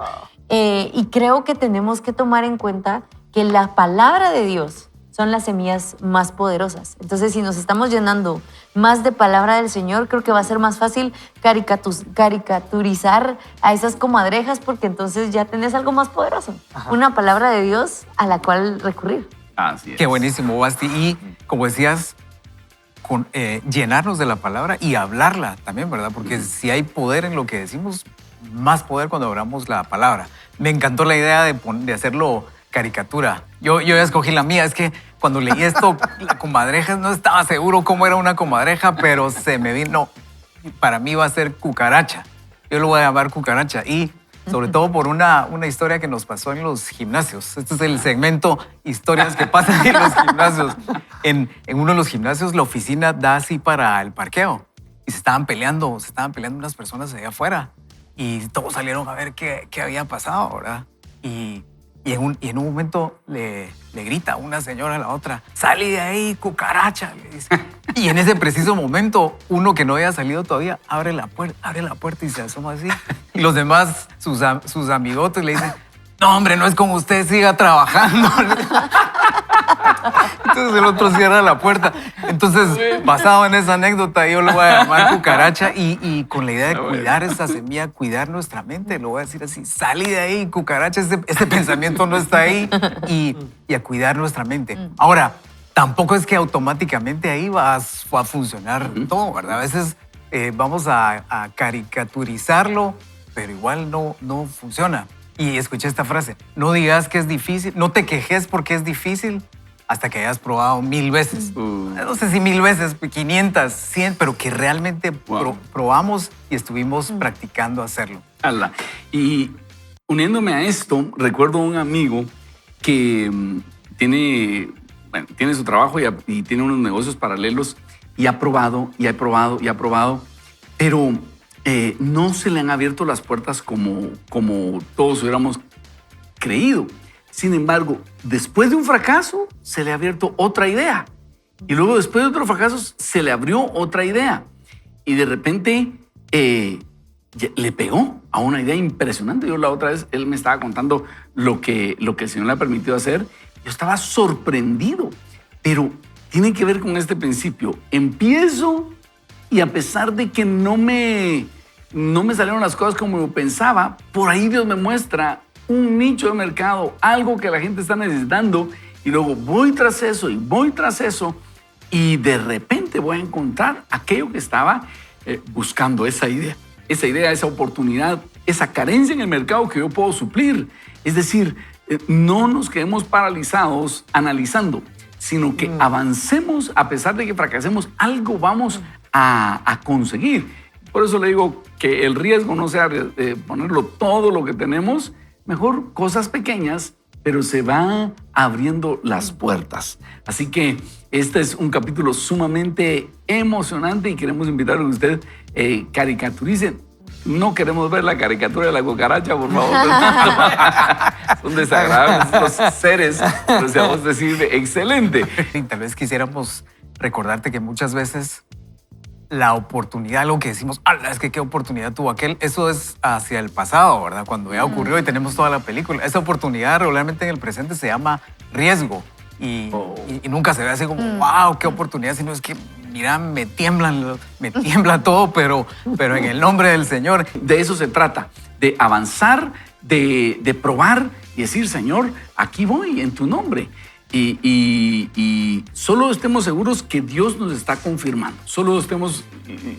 Y creo que tenemos que tomar en cuenta que la palabra de Dios son las semillas más poderosas. Entonces, si nos estamos llenando más de palabra del Señor, creo que va a ser más fácil caricaturizar a esas comadrejas porque entonces ya tenés algo más poderoso. Una palabra de Dios a la cual recurrir. Así es. Qué buenísimo, Basti. Y como decías, llenarnos de la palabra y hablarla también, ¿verdad? Porque si hay poder en lo que decimos, más poder cuando hablamos la palabra. Me encantó la idea de hacerlo caricatura. Yo ya escogí la mía. Es que cuando leí esto, la comadreja, no estaba seguro cómo era una comadreja, pero se me vino. Para mí va a ser cucaracha. Yo lo voy a llamar cucaracha. Y sobre todo por una historia que nos pasó en los gimnasios. Este es el segmento historias que pasan en los gimnasios. En uno de los gimnasios, la oficina da así para el parqueo. Y se estaban peleando unas personas allá afuera. Y todos salieron a ver qué había pasado, ¿verdad? Y Y en un momento le grita una señora a la otra, salí de ahí, cucaracha, le dice. Y en ese preciso momento, uno que no había salido todavía, abre la puerta y se asoma así. Y los demás, sus amigotes, le dicen, no, hombre, no es como usted, siga trabajando. Entonces el otro cierra la puerta. Entonces, basado en esa anécdota, yo lo voy a llamar cucaracha y con la idea de cuidar esa semilla, cuidar nuestra mente, lo voy a decir así, salí de ahí, cucaracha, este pensamiento no está ahí y a cuidar nuestra mente. Ahora, tampoco es que automáticamente ahí va a funcionar todo, ¿verdad? A veces vamos a caricaturizarlo, pero igual no funciona. Y escuché esta frase, no digas que es difícil, no te quejes porque es difícil hasta que hayas probado 1000 veces. No sé si 1000 veces, 500, 100, pero que realmente probamos y estuvimos practicando hacerlo. Y uniéndome a esto, recuerdo un amigo que tiene su trabajo y tiene unos negocios paralelos y ha probado, pero no se le han abierto las puertas como todos hubiéramos creído. Sin embargo, después de un fracaso, se le ha abierto otra idea. Y luego, después de otro fracaso, se le abrió otra idea. Y de repente le pegó a una idea impresionante. Yo la otra vez, él me estaba contando lo que el Señor le ha permitido hacer. Yo estaba sorprendido. Pero tiene que ver con este principio. Empiezo y a pesar de que no me salieron las cosas como yo pensaba, por ahí Dios me muestra un nicho de mercado, algo que la gente está necesitando, y luego voy tras eso y de repente voy a encontrar aquello que estaba buscando, esa idea, esa oportunidad, esa carencia en el mercado que yo puedo suplir. Es decir, no nos quedemos paralizados analizando, sino que avancemos a pesar de que fracasemos, algo vamos a conseguir. Por eso le digo que el riesgo no sea ponerlo todo lo que tenemos, mejor cosas pequeñas, pero se van abriendo las puertas. Así que este es un capítulo sumamente emocionante y queremos invitarle a que usted caricaturice. No queremos ver la caricatura de la cucaracha, por favor. Son desagradables estos seres, pero seamos decir, excelente. Y tal vez quisiéramos recordarte que muchas veces la oportunidad, lo que decimos, es que qué oportunidad tuvo aquel, eso es hacia el pasado, ¿verdad? Cuando ya ocurrió y tenemos toda la película. Esa oportunidad regularmente en el presente se llama riesgo y nunca se ve así como, wow, qué oportunidad, sino es que, mira, me tiembla todo, pero en el nombre del Señor. De eso se trata, de avanzar, de probar y decir, Señor, aquí voy en tu nombre. Y solo estemos seguros que Dios nos está confirmando.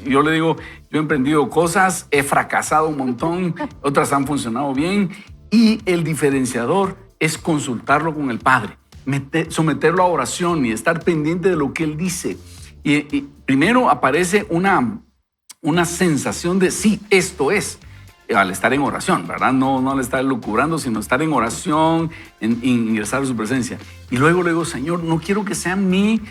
Yo le digo, yo he emprendido cosas, he fracasado un montón, otras han funcionado bien. Y el diferenciador es consultarlo con el Padre, someterlo a oración y estar pendiente de lo que Él dice. Y primero aparece una sensación de sí, esto es. Al estar en oración, ¿verdad? No al estar lucubrando, sino estar en oración, en ingresar a su presencia. Y luego le digo, Señor, no quiero que sean mis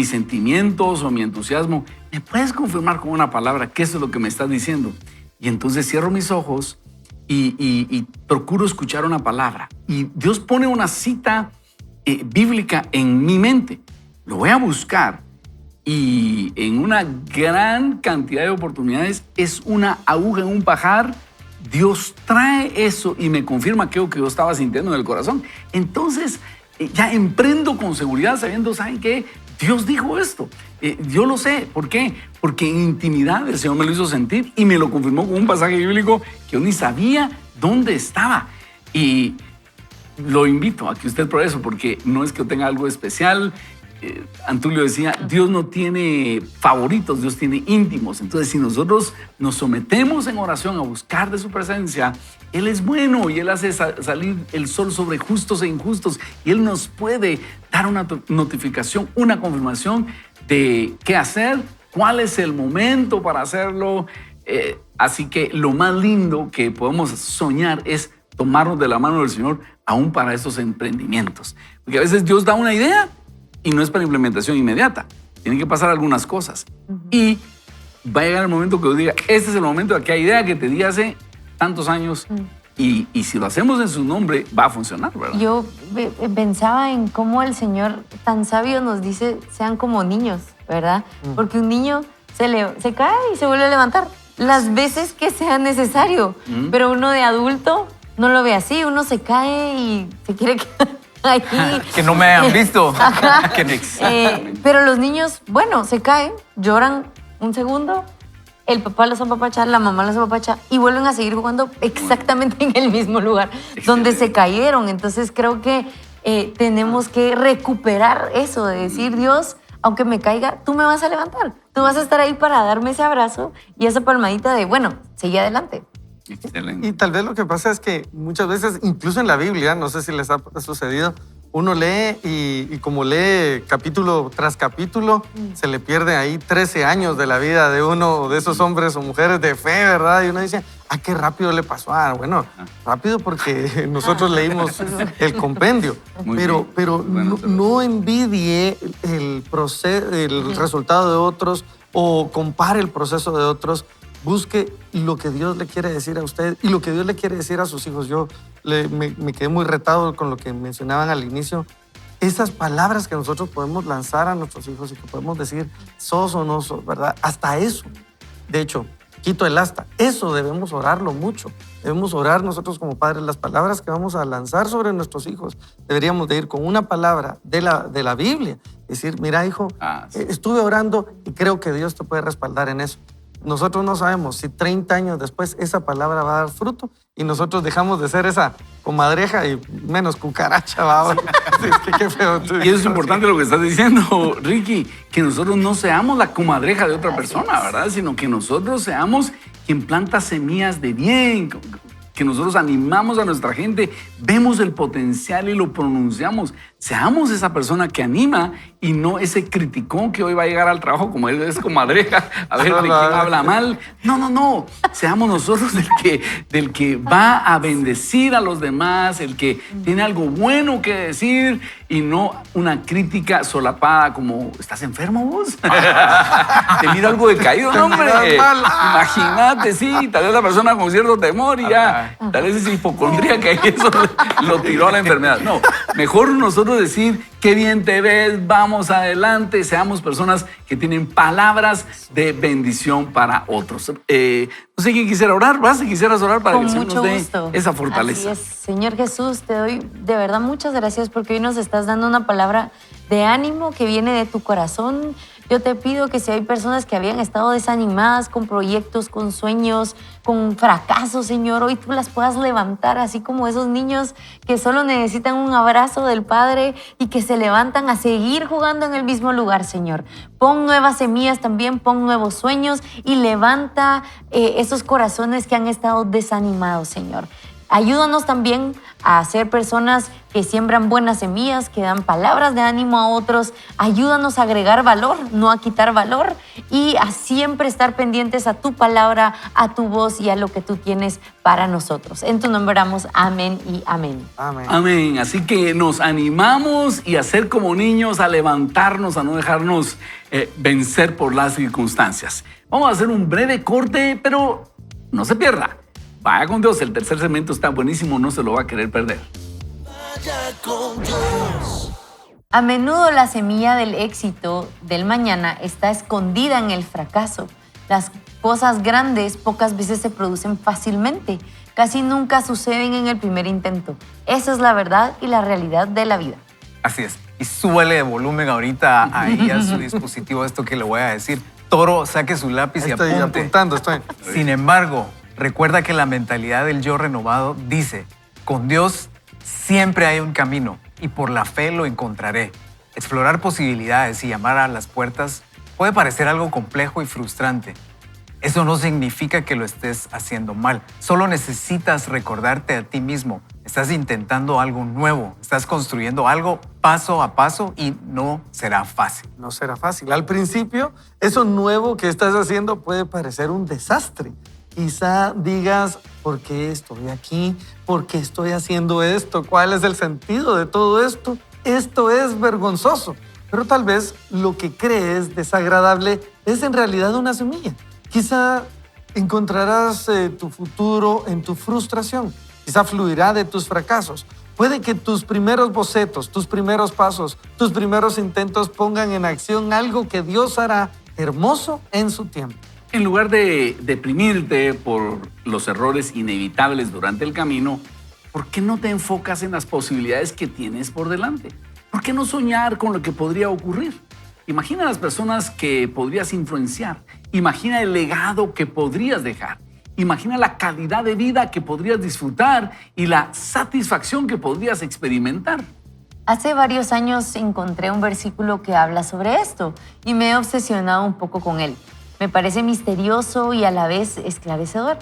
sentimientos o mi entusiasmo. ¿Me puedes confirmar con una palabra qué es lo que me estás diciendo? Y entonces cierro mis ojos y procuro escuchar una palabra. Y Dios pone una cita bíblica en mi mente. Lo voy a buscar. Y en una gran cantidad de oportunidades es una aguja en un pajar. Dios trae eso y me confirma aquello que yo estaba sintiendo en el corazón. Entonces ya emprendo con seguridad sabiendo, ¿saben qué? Dios dijo esto. Yo lo sé. ¿Por qué? Porque en intimidad el Señor me lo hizo sentir y me lo confirmó con un pasaje bíblico que yo ni sabía dónde estaba. Y lo invito a que usted pruebe eso, porque no es que yo tenga algo especial. Antulio decía, Dios no tiene favoritos, Dios tiene íntimos. Entonces, si nosotros nos sometemos en oración a buscar de su presencia, Él es bueno y Él hace salir el sol sobre justos e injustos y Él nos puede dar una notificación, una confirmación de qué hacer, cuál es el momento para hacerlo. Así que lo más lindo que podemos soñar es tomarnos de la mano del Señor aún para estos emprendimientos. Porque a veces Dios da una idea y no es para implementación inmediata. Tienen que pasar algunas cosas. Y va a llegar el momento que yo diga, este es el momento de aquella idea que te di hace tantos años Y si lo hacemos en su nombre, va a funcionar, ¿verdad? Yo pensaba en cómo el Señor tan sabio nos dice, sean como niños, ¿verdad? Porque un niño se cae y se vuelve a levantar las veces que sea necesario. Pero uno de adulto no lo ve así. Uno se cae y se quiere quedar ahí. Que no me hayan visto. Ajá. Que Pero los niños, bueno, se caen, lloran un segundo, el papá los apapacha, la mamá los apapacha y vuelven a seguir jugando exactamente en el mismo lugar donde se cayeron. Entonces creo que tenemos que recuperar eso de decir, Dios, aunque me caiga, tú me vas a levantar. Tú vas a estar ahí para darme ese abrazo y esa palmadita de, bueno, sigue adelante. Excelente. Y tal vez lo que pasa es que muchas veces, incluso en la Biblia, no sé si les ha sucedido, uno lee y como lee capítulo tras capítulo, se le pierde ahí 13 años de la vida de uno de esos hombres o mujeres de fe, ¿verdad? Y uno dice, qué rápido le pasó. Bueno, rápido porque nosotros leímos el compendio. Muy Pero bien. Bueno, no envidie el resultado de otros o compare el proceso de otros. Busque lo que Dios le quiere decir a usted y lo que Dios le quiere decir a sus hijos. Yo me quedé muy retado con lo que mencionaban al inicio. Esas palabras que nosotros podemos lanzar a nuestros hijos y que podemos decir, sos o no sos, ¿verdad? Hasta eso. De hecho, quito el hasta. Eso debemos orarlo mucho. Debemos orar nosotros como padres. Las palabras que vamos a lanzar sobre nuestros hijos, deberíamos de ir con una palabra de la Biblia. Decir, mira, hijo, Sí. estuve orando y creo que Dios te puede respaldar en eso. Nosotros no sabemos si 30 años después esa palabra va a dar fruto y nosotros dejamos de ser esa comadreja y menos cucaracha. ¿Va? Sí, qué feo. Y eso es importante lo que estás diciendo, Ricky, que nosotros no seamos la comadreja de otra persona, ¿verdad? Sino que nosotros seamos quien planta semillas de bien, que nosotros animamos a nuestra gente, vemos el potencial y lo pronunciamos. Seamos esa persona que anima y no ese criticón que hoy va a llegar al trabajo como él es comadreja, a ver de quién habla mal. No. Seamos nosotros del que va a bendecir a los demás, el que tiene algo bueno que decir y no una crítica solapada como, ¿estás enfermo vos? Te mira algo decaído, no, hombre. Imagínate, sí, tal vez la persona con cierto temor y ya, tal vez es hipocondríaca y eso lo tiró a la enfermedad. No, mejor nosotros decir, qué bien te ves, vamos adelante, seamos personas que tienen palabras de bendición para otros. No sé quién quisiera orar, ¿vas? Si quisieras orar para que el Señor nos dé esa fortaleza. Así es. Señor Jesús, te doy de verdad muchas gracias porque hoy nos estás dando una palabra de ánimo que viene de tu corazón. Yo te pido que si hay personas que habían estado desanimadas con proyectos, con sueños, con fracasos, Señor, hoy tú las puedas levantar, así como esos niños que solo necesitan un abrazo del Padre y que se levantan a seguir jugando en el mismo lugar, Señor. Pon nuevas semillas también, pon nuevos sueños y levanta esos corazones que han estado desanimados, Señor. Ayúdanos también a ser personas que siembran buenas semillas, que dan palabras de ánimo a otros. Ayúdanos a agregar valor, no a quitar valor. Y a siempre estar pendientes a tu palabra, a tu voz y a lo que tú tienes para nosotros. En tu nombre oramos, amén y amén. Amén. Amén. Así que nos animamos y a ser como niños, a levantarnos, a no dejarnos vencer por las circunstancias. Vamos a hacer un breve corte, pero no se pierda. Vaya con Dios, el tercer segmento está buenísimo, no se lo va a querer perder. Vaya con Dios. A menudo la semilla del éxito del mañana está escondida en el fracaso. Las cosas grandes pocas veces se producen fácilmente. Casi nunca suceden en el primer intento. Esa es la verdad y la realidad de la vida. Así es. Y súbale de volumen ahorita ahí a su dispositivo esto que le voy a decir. Toro, saque su lápiz y Estoy apunte. apuntando, estoy. Sin embargo, recuerda que la mentalidad del yo renovado dice, con Dios siempre hay un camino y por la fe lo encontraré. Explorar posibilidades y llamar a las puertas puede parecer algo complejo y frustrante. Eso no significa que lo estés haciendo mal. Solo necesitas recordarte a ti mismo. Estás intentando algo nuevo. Estás construyendo algo paso a paso y no será fácil. No será fácil. Al principio, eso nuevo que estás haciendo puede parecer un desastre. Quizá digas, ¿por qué estoy aquí? ¿Por qué estoy haciendo esto? ¿Cuál es el sentido de todo esto? Esto es vergonzoso. Pero tal vez lo que crees desagradable es en realidad una semilla. Quizá encontrarás tu futuro en tu frustración. quizá fluirá de tus fracasos. Puede que tus primeros bocetos, tus primeros pasos, tus primeros intentos pongan en acción algo que Dios hará hermoso en su tiempo. En lugar de deprimirte por los errores inevitables durante el camino, ¿por qué no te enfocas en las posibilidades que tienes por delante? ¿Por qué no soñar con lo que podría ocurrir? Imagina las personas que podrías influenciar. Imagina el legado que podrías dejar. Imagina la calidad de vida que podrías disfrutar y la satisfacción que podrías experimentar. Hace varios años encontré un versículo que habla sobre esto y me he obsesionado un poco con él. Me parece misterioso y a la vez esclarecedor.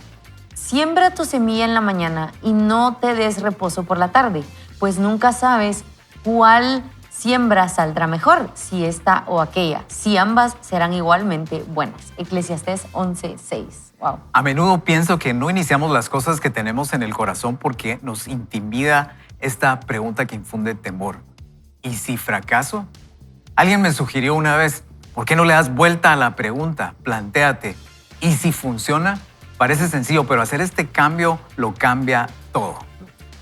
Siembra tu semilla en la mañana y no te des reposo por la tarde, pues nunca sabes cuál siembra saldrá mejor, si esta o aquella, si ambas serán igualmente buenas. Eclesiastés 11:6. Wow. A menudo pienso que no iniciamos las cosas que tenemos en el corazón porque nos intimida esta pregunta que infunde temor. ¿Y si fracaso? Alguien me sugirió una vez, ¿por qué no le das vuelta a la pregunta? Plantéate. ¿Y si funciona? Parece sencillo, pero hacer este cambio lo cambia todo.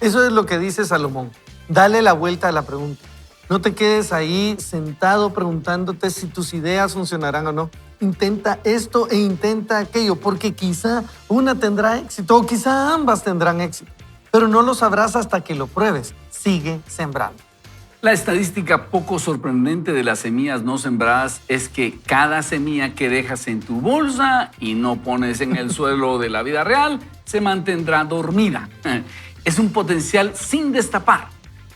Eso es lo que dice Salomón. Dale la vuelta a la pregunta. No te quedes ahí sentado preguntándote si tus ideas funcionarán o no. Intenta esto e intenta aquello, porque quizá una tendrá éxito o quizá ambas tendrán éxito. Pero no lo sabrás hasta que lo pruebes. Sigue sembrando. La estadística poco sorprendente de las semillas no sembradas es que cada semilla que dejas en tu bolsa y no pones en el suelo de la vida real se mantendrá dormida. Es un potencial sin destapar.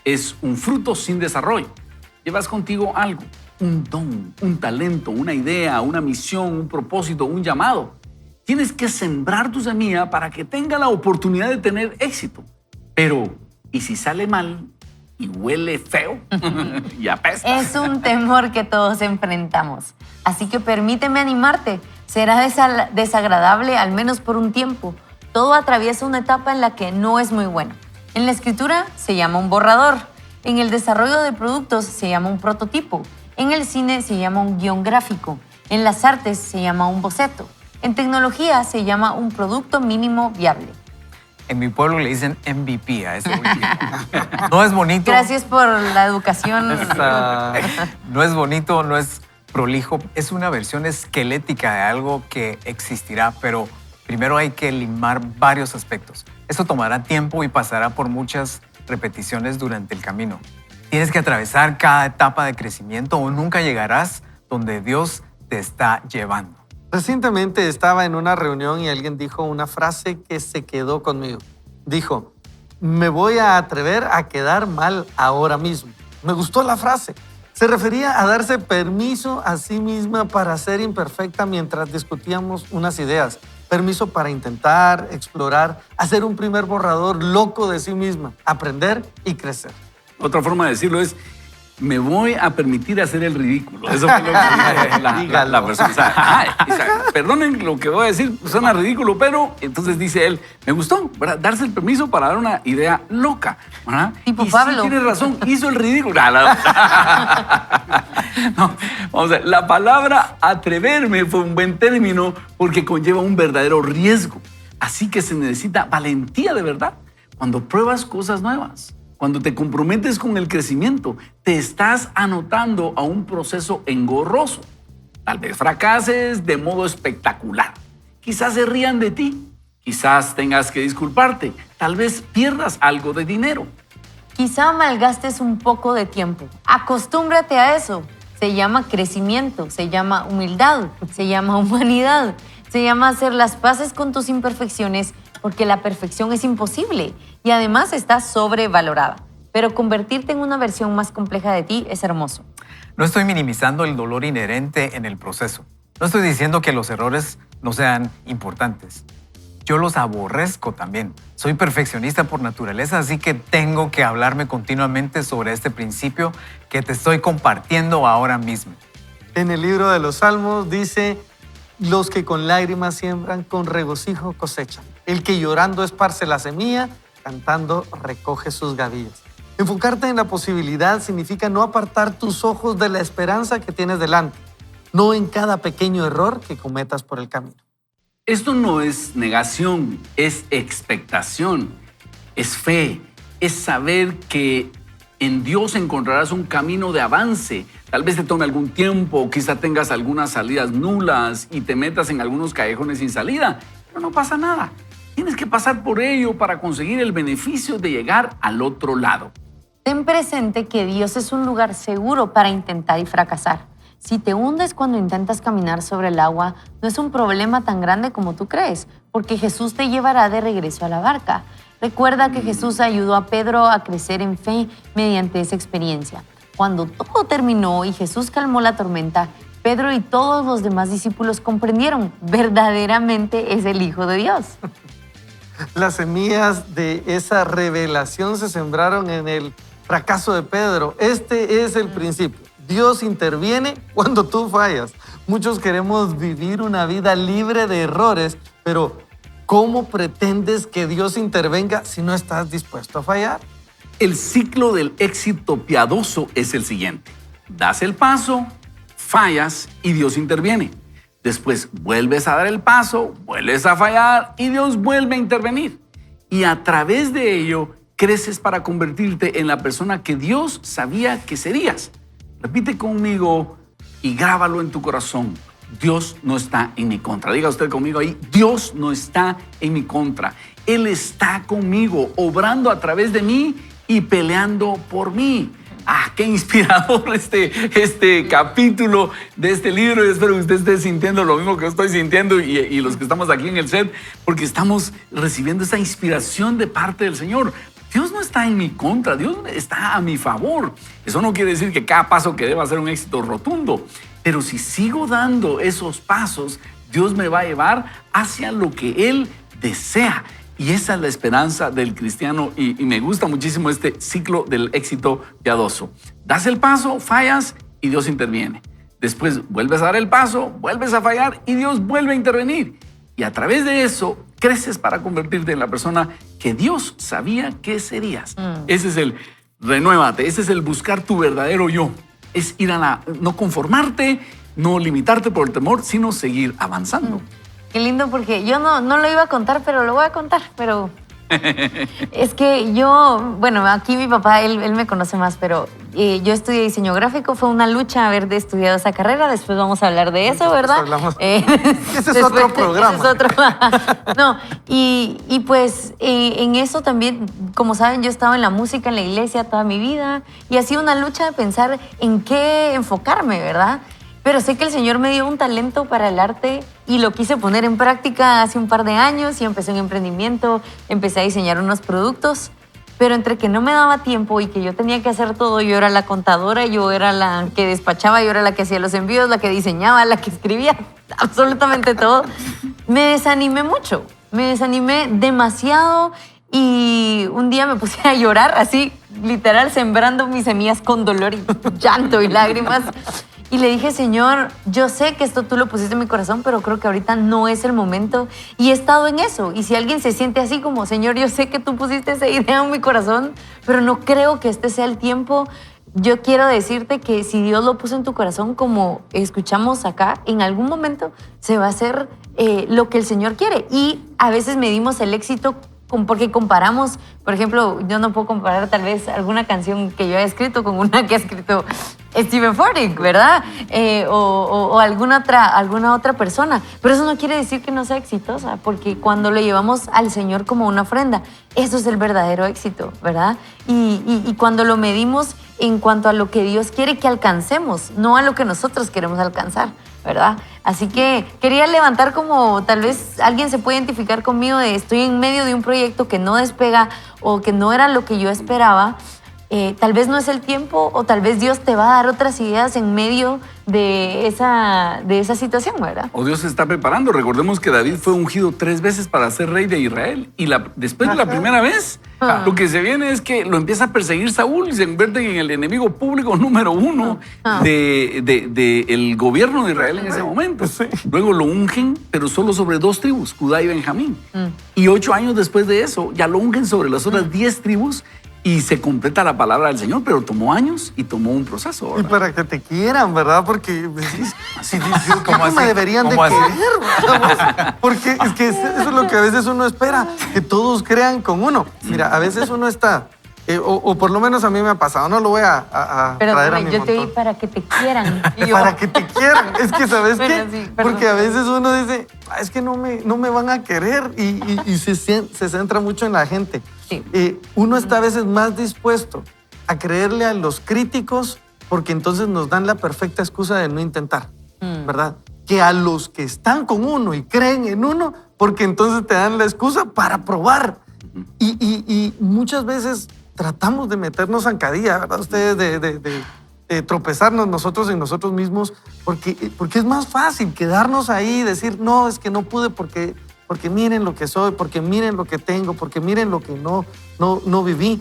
Es un fruto sin desarrollo. Llevas contigo algo, un don, un talento, una idea, una misión, un propósito, un llamado. Tienes que sembrar tu semilla para que tenga la oportunidad de tener éxito. Pero, ¿y si sale mal y huele feo y apesta? Es un temor que todos enfrentamos. Así que permíteme animarte. Será desagradable al menos por un tiempo. Todo atraviesa una etapa en la que no es muy bueno. En la escritura se llama un borrador. En el desarrollo de productos se llama un prototipo. En el cine se llama un guión gráfico. En las artes se llama un boceto. En tecnología se llama un producto mínimo viable. En mi pueblo le dicen MVP a ese último. No es bonito. Gracias por la educación. No es bonito, no es prolijo. Es una versión esquelética de algo que existirá, pero primero hay que limar varios aspectos. Eso tomará tiempo y pasará por muchas repeticiones durante el camino. Tienes que atravesar cada etapa de crecimiento o nunca llegarás donde Dios te está llevando. Recientemente estaba en una reunión y alguien dijo una frase que se quedó conmigo. Dijo, me voy a atrever a quedar mal ahora mismo. Me gustó la frase. Se refería a darse permiso a sí misma para ser imperfecta mientras discutíamos unas ideas. Permiso para intentar, explorar, hacer un primer borrador loco de sí misma, aprender y crecer. Otra forma de decirlo es, me voy a permitir hacer el ridículo. Eso fue lo que dijo la persona. O sea, perdonen lo que voy a decir, suena ridículo, pero entonces dice él, me gustó, ¿verdad? Darse el permiso para dar una idea loca, ¿verdad? Tipo y Pablo. sí, tienes razón, hizo el ridículo. No, vamos a ver, la palabra atreverme fue un buen término porque conlleva un verdadero riesgo. Así que se necesita valentía de verdad cuando pruebas cosas nuevas. Cuando te comprometes con el crecimiento, te estás anotando a un proceso engorroso. Tal vez fracases de modo espectacular. Quizás se rían de ti. Quizás tengas que disculparte. Tal vez pierdas algo de dinero. Quizá malgastes un poco de tiempo. Acostúmbrate a eso. Se llama crecimiento, se llama humildad, se llama humanidad, se llama hacer las paces con tus imperfecciones, porque la perfección es imposible y además está sobrevalorada. Pero convertirte en una versión más compleja de ti es hermoso. No estoy minimizando el dolor inherente en el proceso. No estoy diciendo que los errores no sean importantes. Yo los aborrezco también. Soy perfeccionista por naturaleza, así que tengo que hablarme continuamente sobre este principio que te estoy compartiendo ahora mismo. En el libro de los Salmos dice, los que con lágrimas siembran, con regocijo cosechan. El que llorando esparce la semilla, cantando recoge sus gavillas. Enfocarte en la posibilidad significa no apartar tus ojos de la esperanza que tienes delante, no en cada pequeño error que cometas por el camino. Esto no es negación, es expectación. es fe, es saber que en Dios encontrarás un camino de avance. Tal vez te tome algún tiempo, quizá tengas algunas salidas nulas y te metas en algunos callejones sin salida, pero no pasa nada. Tienes que pasar por ello para conseguir el beneficio de llegar al otro lado. Ten presente que Dios es un lugar seguro para intentar y fracasar. Si te hundes cuando intentas caminar sobre el agua, no es un problema tan grande como tú crees, porque Jesús te llevará de regreso a la barca. Recuerda que Jesús ayudó a Pedro a crecer en fe mediante esa experiencia. Cuando todo terminó y Jesús calmó la tormenta, Pedro y todos los demás discípulos comprendieron, verdaderamente es el Hijo de Dios. Las semillas de esa revelación se sembraron en el fracaso de Pedro. Este es el principio. Dios interviene cuando tú fallas. Muchos queremos vivir una vida libre de errores, pero ¿cómo pretendes que Dios intervenga si no estás dispuesto a fallar? El ciclo del éxito piadoso es el siguiente. Das el paso, fallas y Dios interviene. Después vuelves a dar el paso, vuelves a fallar y Dios vuelve a intervenir. Y a través de ello creces para convertirte en la persona que Dios sabía que serías. Repite conmigo y grábalo en tu corazón. Dios no está en mi contra. Diga usted conmigo ahí, Dios no está en mi contra. Él está conmigo, obrando a través de mí y peleando por mí. Qué inspirador este capítulo de este libro. Y espero que usted esté sintiendo lo mismo que yo estoy sintiendo y los que estamos aquí en el set, porque estamos recibiendo esa inspiración de parte del Señor. Dios no está en mi contra, Dios está a mi favor. Eso no quiere decir que cada paso que deba ser un éxito rotundo, pero si sigo dando esos pasos, Dios me va a llevar hacia lo que Él desea. Y esa es la esperanza del cristiano y me gusta muchísimo este ciclo del éxito piadoso. Das el paso, fallas y Dios interviene. Después vuelves a dar el paso, vuelves a fallar y Dios vuelve a intervenir. Y a través de eso creces para convertirte en la persona que Dios sabía que serías. Ese es el renuévate, ese es el buscar tu verdadero yo. Es ir a no conformarte, no limitarte por el temor, sino seguir avanzando. Qué lindo, porque yo no lo iba a contar, pero lo voy a contar, pero es que yo, bueno, aquí mi papá, él me conoce más, pero yo estudié diseño gráfico, fue una lucha haber estudiado esa carrera, después vamos a hablar de eso, ¿verdad? Ese es otro programa. Ese es otro, no, y pues en eso también, como saben, yo estaba en la música, en la iglesia toda mi vida, y ha sido una lucha de pensar en qué enfocarme, ¿verdad? Pero sé que el Señor me dio un talento para el arte y lo quise poner en práctica hace un par de años y empecé un emprendimiento, empecé a diseñar unos productos, pero entre que no me daba tiempo y que yo tenía que hacer todo, yo era la contadora, yo era la que despachaba, yo era la que hacía los envíos, la que diseñaba, la que escribía, absolutamente todo, me desanimé mucho, me desanimé demasiado y un día me puse a llorar así, literal, sembrando mis semillas con dolor y llanto y lágrimas. Y le dije, Señor, yo sé que esto tú lo pusiste en mi corazón, pero creo que ahorita no es el momento. Y he estado en eso. Y si alguien se siente así como, Señor, yo sé que tú pusiste esa idea en mi corazón, pero no creo que este sea el tiempo. Yo quiero decirte que si Dios lo puso en tu corazón, como escuchamos acá, en algún momento se va a hacer lo que el Señor quiere. Y a veces medimos el éxito porque comparamos, por ejemplo, yo no puedo comparar tal vez alguna canción que yo haya escrito con una que ha escrito Stephen Furtick, ¿verdad? O alguna otra persona. Pero eso no quiere decir que no sea exitosa, porque cuando lo llevamos al Señor como una ofrenda, eso es el verdadero éxito, ¿verdad? Y cuando lo medimos en cuanto a lo que Dios quiere que alcancemos, no a lo que nosotros queremos alcanzar, ¿verdad? Así que quería levantar como tal vez alguien se puede identificar conmigo de estoy en medio de un proyecto que no despega o que no era lo que yo esperaba. Tal vez no es el tiempo o tal vez Dios te va a dar otras ideas en medio de esa situación, ¿verdad? O Dios se está preparando. Recordemos que David fue ungido 3 veces para ser rey de Israel. Y después de la primera vez, lo que se viene es que lo empieza a perseguir Saúl y se convierte en el enemigo público número 1 del gobierno de Israel en ese momento. Sí. Luego lo ungen, pero solo sobre 2 tribus, Judá y Benjamín. Y 8 años después de eso, ya lo ungen sobre las otras 10 tribus. y se completa la palabra del Señor, pero tomó años y tomó un proceso, Y ¿verdad? para que te quieran, ¿verdad? Porque decís, ¿Cómo ¿cómo así? me deberían de ¿Cómo así? querer? ¿verdad? Porque es que eso es lo que a veces uno espera, que todos crean con uno. Mira, a veces uno está, o por lo menos a mí me ha pasado, no lo voy a Pero traer a mi yo te di montón. para que te quieran. Y yo, Para que te quieran. Es que, ¿sabes Bueno, qué? sí, perdón. Porque a veces uno dice, "Ah, es que no me van a querer", y se centra mucho en la gente. Sí. Uno está a veces más dispuesto a creerle a los críticos porque entonces nos dan la perfecta excusa de no intentar, ¿verdad? Que a los que están con uno y creen en uno porque entonces te dan la excusa para probar. Y muchas veces tratamos de meternos zancadilla, ¿verdad? Ustedes de tropezarnos nosotros en nosotros mismos porque es más fácil quedarnos ahí y decir, no, es que no pude porque miren lo que soy, porque miren lo que tengo, porque miren lo que no viví.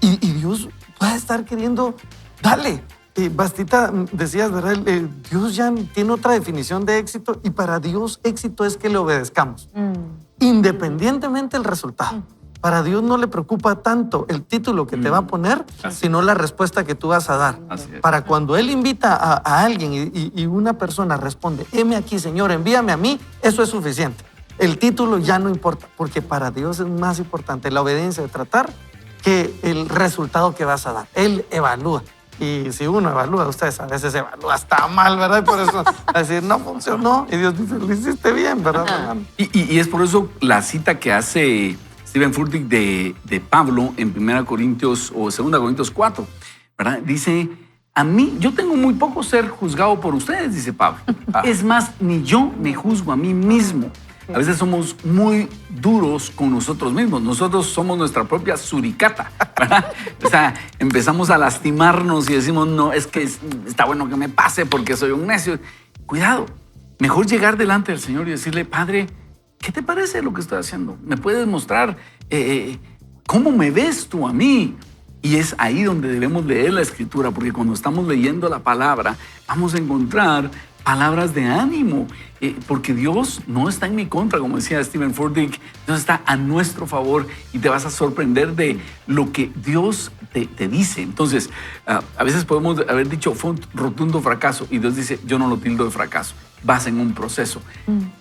Y Dios va a estar queriendo, dale. Bastita, decías, ¿verdad? Dios ya tiene otra definición de éxito y para Dios éxito es que le obedezcamos, independientemente del resultado. Para Dios no le preocupa tanto el título que te va a poner, sino la respuesta que tú vas a dar. Así es. Para cuando Él invita a alguien y una persona responde, heme aquí, Señor, envíame a mí, eso es suficiente. El título ya no importa, porque para Dios es más importante la obediencia de tratar que el resultado que vas a dar. Él evalúa. Y si uno evalúa, ustedes a veces evalúa hasta mal, ¿verdad? Y por eso va a decir, no funcionó. Y Dios dice, lo hiciste bien, ¿verdad, hermano? Y es por eso la cita que hace Stephen Furtick de Pablo en 1 Corintios o 2 Corintios 4, ¿verdad? Dice, a mí, yo tengo muy poco ser juzgado por ustedes, dice Pablo. Es más, ni yo me juzgo a mí mismo. A veces somos muy duros con nosotros mismos. Nosotros somos nuestra propia suricata, ¿verdad? O sea, empezamos a lastimarnos y decimos, no, es que está bueno que me pase porque soy un necio. Cuidado, mejor llegar delante del Señor y decirle, Padre, ¿qué te parece lo que estoy haciendo? ¿Me puedes mostrar cómo me ves tú a mí? Y es ahí donde debemos leer la Escritura, porque cuando estamos leyendo la palabra, vamos a encontrar palabras de ánimo, porque Dios no está en mi contra, como decía Stephen Furtick, Dios está a nuestro favor y te vas a sorprender de lo que Dios te dice. Entonces, a veces podemos haber dicho, fue un rotundo fracaso, y Dios dice, yo no lo tildo de fracaso, vas en un proceso.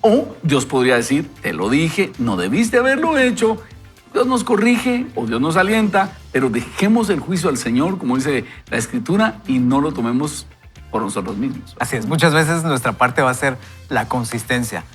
O Dios podría decir, te lo dije, no debiste haberlo hecho. Dios nos corrige o Dios nos alienta, pero dejemos el juicio al Señor, como dice la Escritura, y no lo tomemos por nosotros mismos. Así es, muchas veces nuestra parte va a ser la consistencia.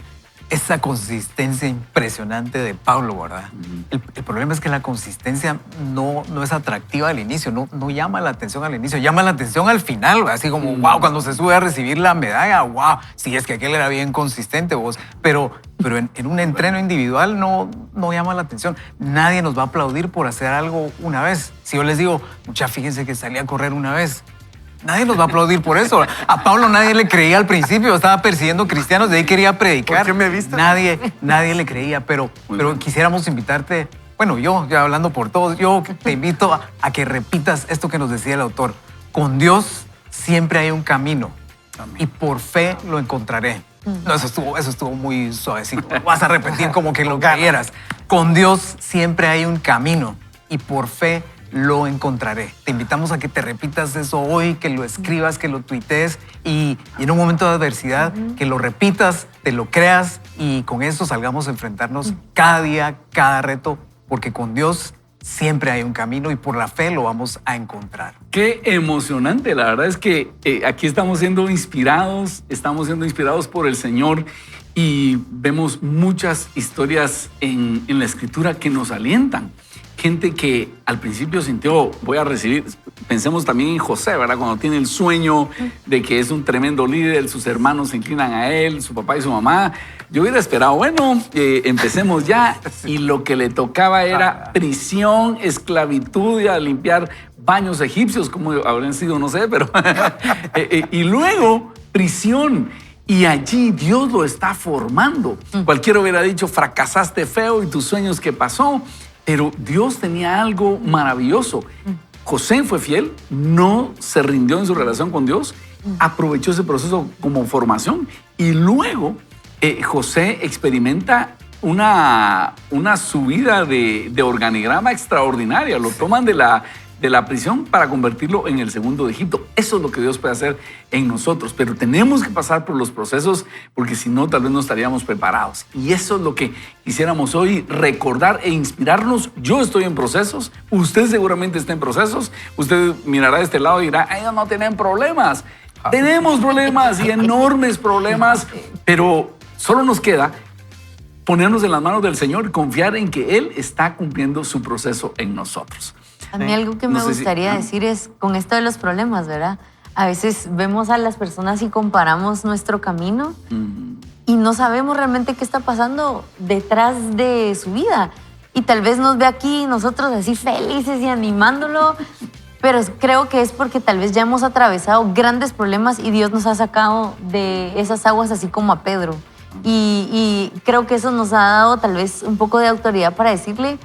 Esa consistencia impresionante de Pablo, ¿verdad? El problema es que la consistencia no es atractiva al inicio, no llama la atención al inicio, llama la atención al final, ¿verdad? Así como, wow, cuando se sube a recibir la medalla, wow, sí, es que aquel era bien consistente, vos. Pero en un entreno individual no llama la atención. Nadie nos va a aplaudir por hacer algo una vez. Si yo les digo, mucha, fíjense que salí a correr una vez, nadie nos va a aplaudir por eso. A Pablo nadie le creía al principio, estaba persiguiendo cristianos, de ahí quería predicar. ¿Por qué me viste? Nadie le creía, pero quisiéramos invitarte, bueno, yo ya hablando por todos, yo te invito a que repitas esto que nos decía el autor. Con Dios siempre hay un camino y por fe lo encontraré. No, eso estuvo muy suavecito. Vas a repetir como que lo creyeras. Con Dios siempre hay un camino y por fe lo encontraré. Te invitamos a que te repitas eso hoy, que lo escribas, que lo tuitees y en un momento de adversidad que lo repitas, te lo creas y con eso salgamos a enfrentarnos cada día, cada reto, porque con Dios siempre hay un camino y por la fe lo vamos a encontrar. Qué emocionante, la verdad es que aquí estamos siendo inspirados por el Señor y vemos muchas historias en la Escritura que nos alientan. Gente que al principio sintió, voy a recibir, pensemos también en José, ¿verdad? Cuando tiene el sueño de que es un tremendo líder, sus hermanos se inclinan a él, su papá y su mamá. Yo hubiera esperado, bueno, empecemos ya. Y lo que le tocaba era prisión, esclavitud y a limpiar baños egipcios, como habrían sido, no sé, pero... y luego prisión. Y allí Dios lo está formando. Cualquiera hubiera dicho, fracasaste feo y tus sueños, ¿qué pasó? Pero Dios tenía algo maravilloso. José fue fiel, no se rindió en su relación con Dios, aprovechó ese proceso como formación y luego José experimenta una subida de organigrama extraordinaria. Lo toman de la prisión para convertirlo en el segundo de Egipto. Eso es lo que Dios puede hacer en nosotros, pero tenemos que pasar por los procesos porque si no, tal vez no estaríamos preparados. Y eso es lo que quisiéramos hoy recordar e inspirarnos. Yo estoy en procesos, usted seguramente está en procesos. Usted mirará de este lado y dirá, ellos no tienen problemas. Tenemos problemas y enormes problemas, pero solo nos queda ponernos en las manos del Señor y confiar en que Él está cumpliendo su proceso en nosotros. A mí algo que me gustaría decir es, con esto de los problemas, ¿verdad? A veces vemos a las personas y comparamos nuestro camino y no sabemos realmente qué está pasando detrás de su vida. Y tal vez nos ve aquí nosotros así felices y animándolo, pero creo que es porque tal vez ya hemos atravesado grandes problemas y Dios nos ha sacado de esas aguas así como a Pedro. Y creo que eso nos ha dado tal vez un poco de autoridad para decirle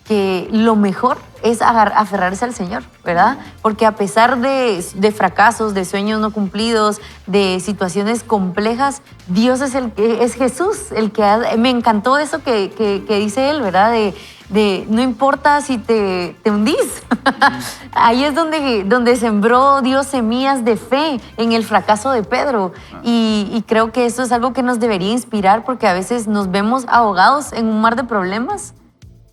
que lo mejor es aferrarse al Señor, ¿verdad? Porque a pesar de fracasos, de sueños no cumplidos, de situaciones complejas, Dios es Jesús el que me encantó eso que dice él, ¿verdad? De no importa si te hundís. Ahí es donde sembró Dios semillas de fe en el fracaso de Pedro. Y creo que eso es algo que nos debería inspirar porque a veces nos vemos ahogados en un mar de problemas,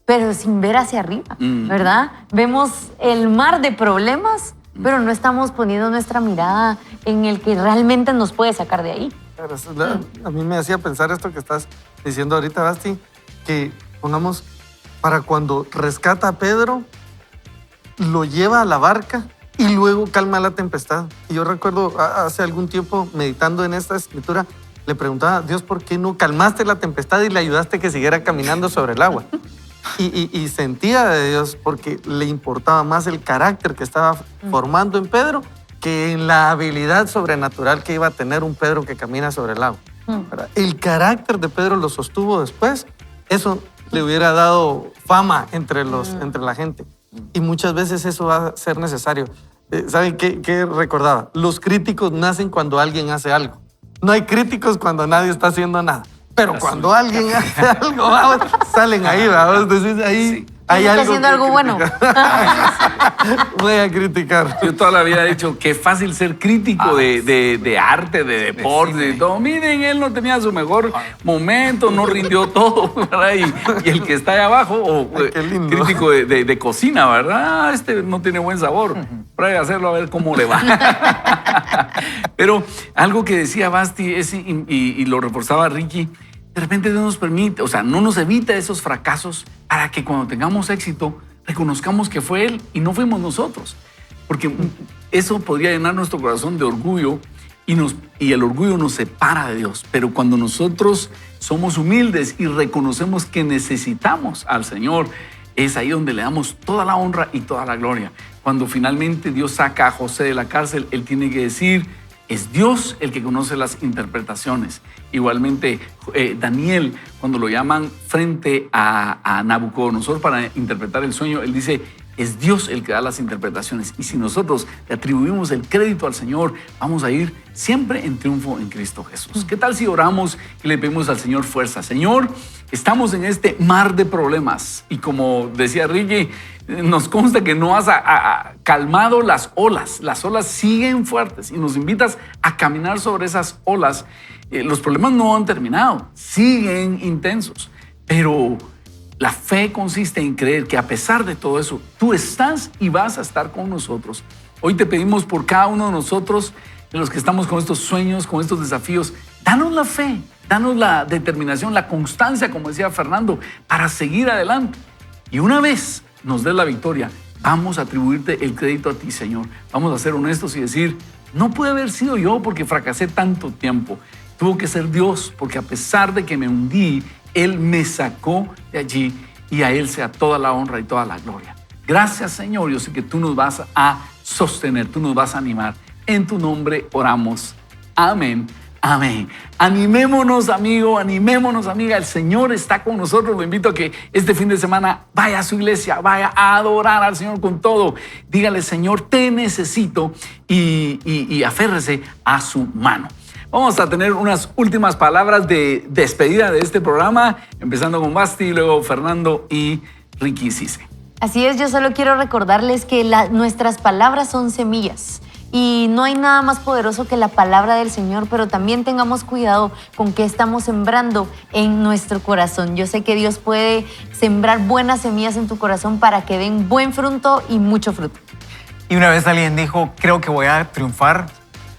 pero sin ver hacia arriba, ¿verdad? Vemos el mar de problemas, pero no estamos poniendo nuestra mirada en el que realmente nos puede sacar de ahí. A mí me hacía pensar esto que estás diciendo ahorita, Basti, que pongamos, para cuando rescata a Pedro, lo lleva a la barca y luego calma la tempestad. Y yo recuerdo hace algún tiempo, meditando en esta escritura, le preguntaba a Dios, ¿por qué no calmaste la tempestad y le ayudaste que siguiera caminando sobre el agua? Y sentía de Dios porque le importaba más el carácter que estaba formando en Pedro que en la habilidad sobrenatural que iba a tener un Pedro que camina sobre el agua. El carácter de Pedro lo sostuvo después. Eso le hubiera dado fama entre la gente. Y muchas veces eso va a ser necesario. ¿Saben qué recordaba? Los críticos nacen cuando alguien hace algo. No hay críticos cuando nadie está haciendo nada. Pero cuando alguien hace algo, salen ahí, vamos. Entonces ahí hay está algo haciendo que algo bueno. Voy a criticar. Yo toda la vida he dicho que fácil ser crítico de arte, de deporte, y todo. Miren, él no tenía su mejor momento, no rindió todo, ¿verdad? Y el que está ahí abajo, crítico de cocina, ¿verdad? Este no tiene buen sabor. Pruebe a hacerlo a ver cómo le va. Pero algo que decía Basti y lo reforzaba Ricky, de repente Dios nos permite, o sea, no nos evita esos fracasos para que cuando tengamos éxito reconozcamos que fue Él y no fuimos nosotros. Porque eso podría llenar nuestro corazón de orgullo y el orgullo nos separa de Dios. Pero cuando nosotros somos humildes y reconocemos que necesitamos al Señor, es ahí donde le damos toda la honra y toda la gloria. Cuando finalmente Dios saca a José de la cárcel, Él tiene que decir, es Dios el que conoce las interpretaciones. Igualmente, Daniel, cuando lo llaman frente a Nabucodonosor para interpretar el sueño, él dice, es Dios el que da las interpretaciones. Y si nosotros le atribuimos el crédito al Señor, vamos a ir siempre en triunfo en Cristo Jesús. ¿Qué tal si oramos y le pedimos al Señor fuerza? Señor, estamos en este mar de problemas. Y como decía Ricky, nos consta que no has calmado las olas. Las olas siguen fuertes y nos invitas a caminar sobre esas olas. Los problemas no han terminado, siguen intensos, pero la fe consiste en creer que a pesar de todo eso, tú estás y vas a estar con nosotros. Hoy te pedimos por cada uno de nosotros, de los que estamos con estos sueños, con estos desafíos, danos la fe, danos la determinación, la constancia, como decía Fernando, para seguir adelante. Y una vez nos des la victoria, vamos a atribuirte el crédito a ti, Señor. Vamos a ser honestos y decir, no puede haber sido yo porque fracasé tanto tiempo. Tuvo que ser Dios, porque a pesar de que me hundí, Él me sacó de allí y a Él sea toda la honra y toda la gloria. Gracias, Señor. Yo sé que tú nos vas a sostener, tú nos vas a animar. En tu nombre oramos. Amén. Amén. Animémonos, amigo, animémonos, amiga. El Señor está con nosotros. Lo invito a que este fin de semana vaya a su iglesia, vaya a adorar al Señor con todo. Dígale, Señor, te necesito y aférrese a su mano. Vamos a tener unas últimas palabras de despedida de este programa, empezando con Basti, luego Fernando y Ricky Cisse. Así es, yo solo quiero recordarles que nuestras palabras son semillas y no hay nada más poderoso que la palabra del Señor, pero también tengamos cuidado con qué estamos sembrando en nuestro corazón. Yo sé que Dios puede sembrar buenas semillas en tu corazón para que den buen fruto y mucho fruto. Y una vez alguien dijo, creo que voy a triunfar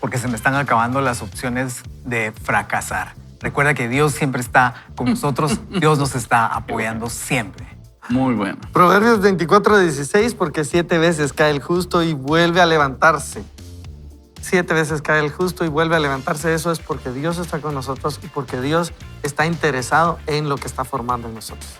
porque se me están acabando las opciones de fracasar. Recuerda que Dios siempre está con nosotros, Dios nos está apoyando siempre. Muy bueno. Proverbios 24:16, porque 7 veces cae el justo y vuelve a levantarse. 7 veces cae el justo y vuelve a levantarse. Eso es porque Dios está con nosotros y porque Dios está interesado en lo que está formando en nosotros.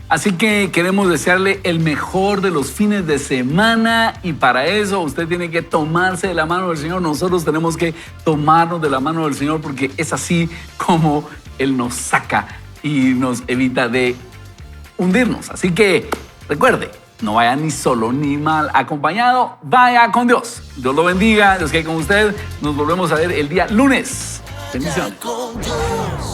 Así que queremos desearle el mejor de los fines de semana y para eso usted tiene que tomarse de la mano del Señor. Nosotros tenemos que tomarnos de la mano del Señor porque es así como Él nos saca y nos evita de hundirnos. Así que recuerde, no vaya ni solo ni mal acompañado, vaya con Dios. Dios lo bendiga, Dios quede con usted. Nos volvemos a ver el día lunes. Bendiciones. Con Dios.